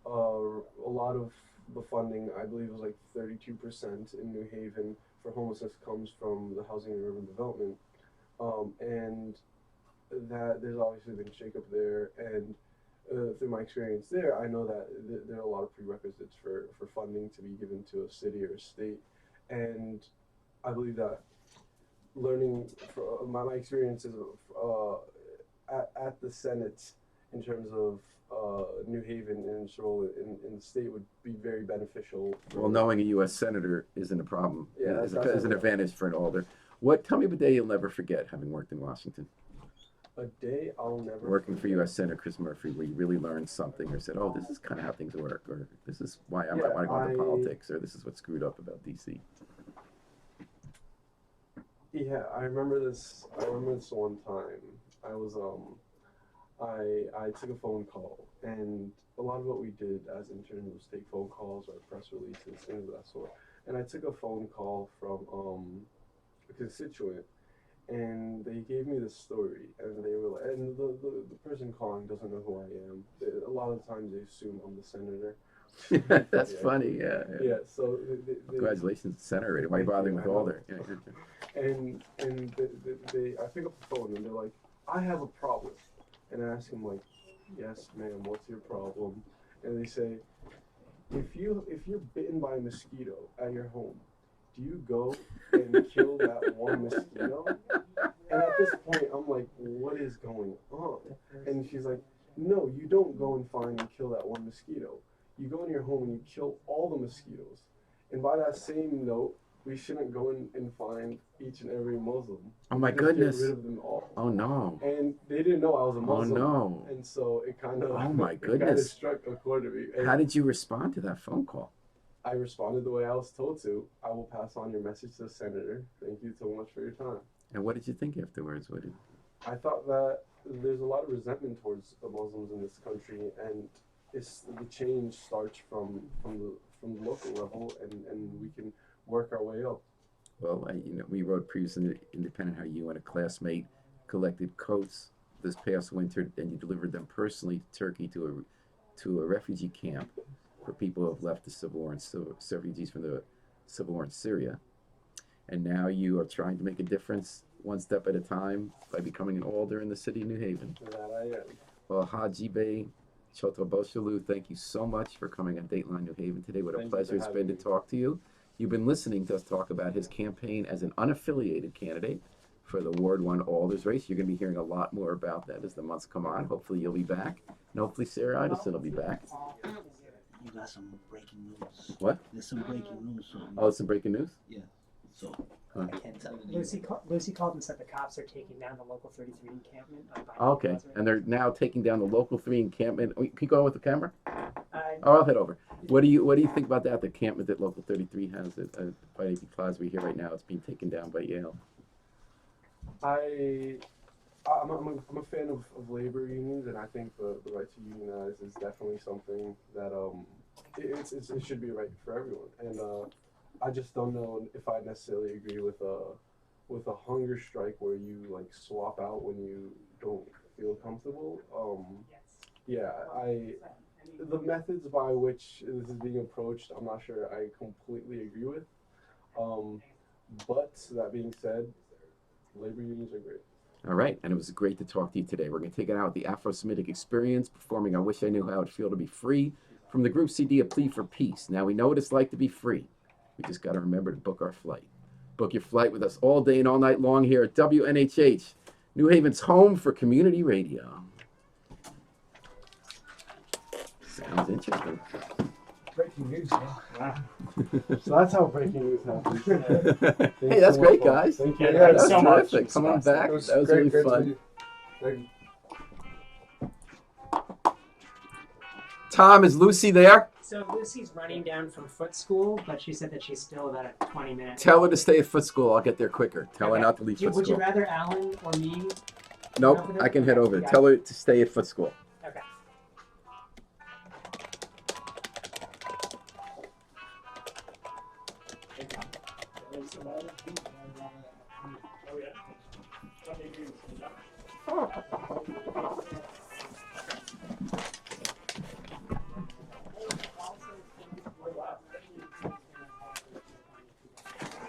G: a lot of the funding, I believe it was like 32% in New Haven for homelessness, comes from the Housing and Urban Development, and that there's obviously been shakeup there, and through my experience there, I know that there are a lot of prerequisites for funding to be given to a city or a state, and I believe that learning from my experiences at the Senate in terms of New Haven and its role in the state would be very beneficial.
A: Well, knowing a U.S. Senator isn't a problem.
G: Yeah,
A: is an advantage for an alder. Tell me a day you'll never forget, having worked in Washington.
G: A day I'll never
A: Working for U.S. Senator Chris Murphy, where you really learned something, or said, "Oh, this is kind of how things work," or "This is why I might want to go into politics," or "This is what screwed up about D.C."
G: Yeah, I remember this one time. I was I took a phone call, and a lot of what we did as interns was take phone calls or press releases, things of that sort. And I took a phone call from a constituent, and they gave me this story, and they were like, and the person calling doesn't know who I am. A lot of times they assume I'm the senator.
A: That's funny, yeah.
G: Yeah, so
A: Congratulations, Senator. Why are you bothering with Alder? Yeah.
G: And I pick up the phone and they're like, I have a problem. And I ask them like, yes, ma'am, what's your problem? And they say, if you're bitten by a mosquito at your home, do you go and kill that one mosquito? And at this point, I'm like, what is going on? And she's like, no, you don't go and find and kill that one mosquito. You go in your home and you kill all the mosquitoes. And by that same note, we shouldn't go in and find each and every Muslim.
A: Oh my
G: Just
A: goodness.
G: Get rid of them all.
A: Oh no.
G: And they didn't know I was a Muslim.
A: Oh no.
G: And so it kind of,
A: Oh my
G: it kind of
A: goodness.
G: struck a chord to me. And
A: How did you respond to that phone call?
G: I responded the way I was told to. I will pass on your message to the senator. Thank you so much for your time.
A: And what did you think afterwards?
G: I thought that there's a lot of resentment towards the Muslims in this country, and the change starts from the local level, and we can work our way up.
A: Well, we wrote previously in the Independent how you and a classmate collected coats this past winter, and you delivered them personally to Turkey to a refugee camp for people who have left the civil war and refugees from the civil war in Syria. And now you are trying to make a difference one step at a time by becoming an alder in the city of New Haven.
G: That I am.
A: Well, Haji Bey Chotoboshalu, thank you so much for coming on Dateline New Haven today. What a pleasure it's been to talk to you. You've been listening to us talk about his campaign as an unaffiliated candidate for the Ward 1 Alders race. You're going to be hearing a lot more about that as the months come on. Hopefully you'll be back. And hopefully Sarah Idleson will be back.
B: You got some breaking news.
A: What?
B: There's some breaking news.
A: Oh, some breaking news?
B: Yeah. So. I can't tell you.
H: Lucy called and said the cops are taking down the local 33 encampment. On Pine
A: Okay,
H: Plaza right
A: and they're now taking down the local 3 encampment. Keep going with the camera.
H: now.
A: Oh, I'll head over. What do you think about that? The encampment that local 33 has at Pine Plaza. We hear right now it's being taken down by Yale.
G: I'm a fan of labor unions, and I think the right to unionize is definitely something that it should be a right for everyone. And I just don't know if I necessarily agree with a hunger strike where you like swap out when you don't feel comfortable. The methods by which this is being approached, I'm not sure I completely agree with. But that being said, labor unions are great.
A: All right, and it was great to talk to you today. We're going to take it out with the Afro-Semitic Experience, performing I Wish I Knew How It'd Feel to Be Free, from the group CD A Plea for Peace. Now we know what it's like to be free. We just got to remember to book our flight. Book your flight with us all day and all night long here at WNHH, New Haven's home for community radio. Sounds interesting.
G: Breaking news, wow. So that's how breaking news happens.
A: Hey, that's great, guys.
G: Thank you.
H: Yeah,
A: That was
H: so much.
A: terrific. Come on back. That was really fun. Tom, is Lucy there?
H: So Lucy's running down from foot school, but she said that she's still about a 20 minutes.
A: Tell her to stay at foot school. I'll get there quicker. Tell her
H: Okay.
A: not to leave foot
H: Would you
A: school.
H: rather Alan or me?
A: Nope, I can head over.
H: Yeah.
A: Tell her to stay at foot school.
H: Okay.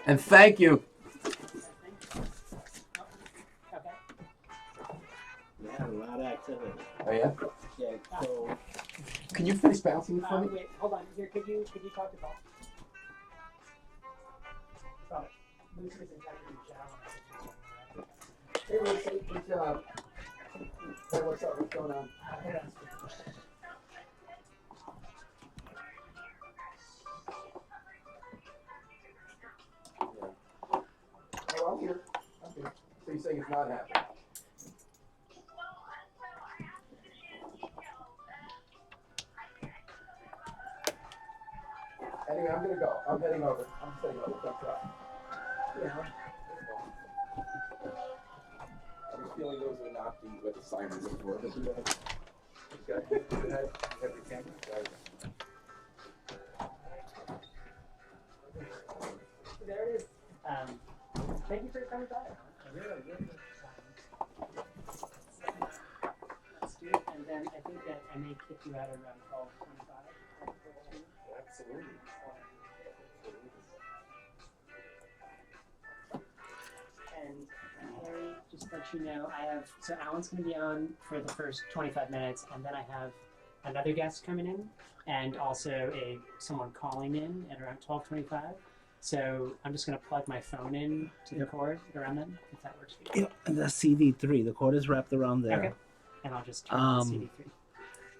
A: And thank you.
B: We had a lot of activity.
A: Oh, yeah?
B: Yeah, so
A: Can you finish bouncing for me?
H: Wait, hold on. Here, could you talk to Paul? Oh, Lucy was in shower.
A: Hey, Lucy. Good job. Hey, what's up? What's going on? Oh, I'm here. So you're saying it's not happening? Anyway, I'm gonna go. I'm heading over. I'm heading over. That's right. Yeah. I was feeling those would not be what the sirens are for.
H: There it is. Thank you for coming by. Let's do it, and then I think that I may kick you out around 12:25.
D: Absolutely.
H: And Harry, just to let you know, so Alan's going to be on for the first 25 minutes, and then I have another guest coming in, and also someone calling in at around 12:25. So I'm just going to plug my phone in to the cord around then, if that works for you.
B: yeah, and the CD3, the cord is wrapped around there.
H: Okay. And I'll just turn on CD3.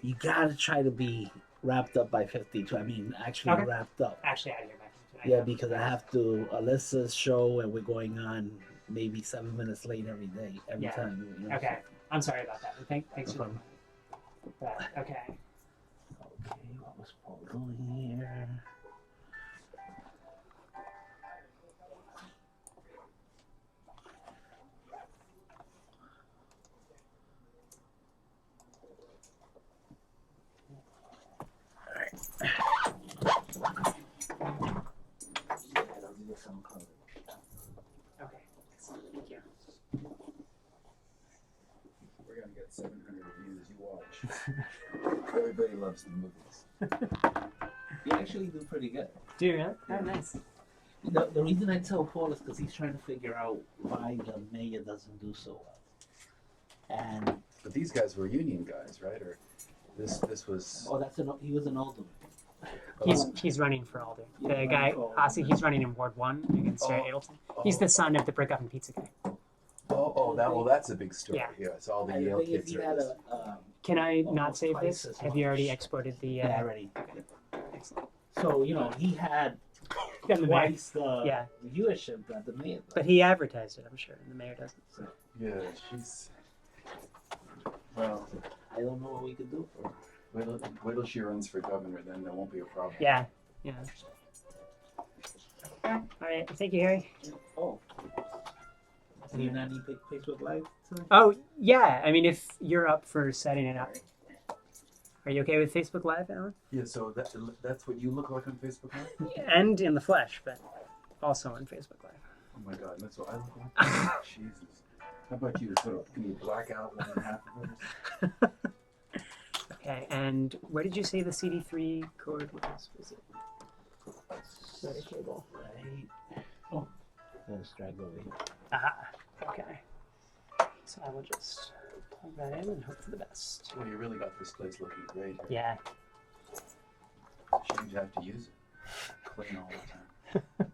B: You gotta try to be wrapped up by 52. I mean, actually
H: Okay.
B: wrapped up.
H: Actually, out of here by
B: Yeah, because I have to Alyssa's show, and we're going on maybe 7 minutes late every day, every
H: Yeah.
B: time. You know,
H: Okay. I'm sorry about that. Thanks
B: No
H: for that. Okay.
B: Okay, what was Paul doing here?
H: Okay. Excellent. Thank you.
I: We're gonna get 700 reviews. You watch. Everybody loves the movies.
B: You actually do pretty good.
H: Do you really? Oh, nice.
B: The reason I tell Paul is because he's trying to figure out why the mayor doesn't do so well. And
I: But these guys were union guys, right? Or this was.
B: he was an alderman.
H: He's running for Alder. The
B: Yeah,
H: guy,
B: for Alder.
H: Ozzy, he's running in Ward 1 against Sarah Adelson. He's the son of the Brick Oven Pizza guy.
I: That's a big story.
H: Yeah.
I: It's all the
B: And
I: Yale
B: the thing is,
I: kids
B: he
I: are
B: had
I: this.
H: Can I not
B: Almost
H: save
B: twice
H: this?
B: as
H: Have you already
B: much.
H: exported the...
B: Yeah, already.
H: Excellent.
B: So, he had
H: Yeah, the mayor.
B: twice the
H: Yeah.
B: viewership that the mayor does.
H: But he advertised it, I'm sure, and the mayor doesn't. So.
D: Yeah, she's. Well,
B: I don't know what we could do for her.
D: wait till she runs for governor, then there won't be a problem.
H: Yeah. All right. Thank you, Harry.
B: Oh. Do you not need Facebook Live tonight?
H: Oh, yeah. I mean, if you're up for setting it up. Are you okay with Facebook Live, Alan?
D: Yeah, so that's what you look like on Facebook Live?
H: And in the flesh, but also on Facebook Live.
D: Oh my God, that's what I look like? Jesus. How about you? Sort of, can you black out 1.5 of it?
H: Okay, and where did you say the CD3 cord was? Was it center cable?
B: Right. Oh. There's drag over here.
H: Aha. Okay. So I will just plug that in and hope for the best.
D: Well, you really got this place looking great.
H: Yeah.
D: Shame to have to use it. Clean all the time.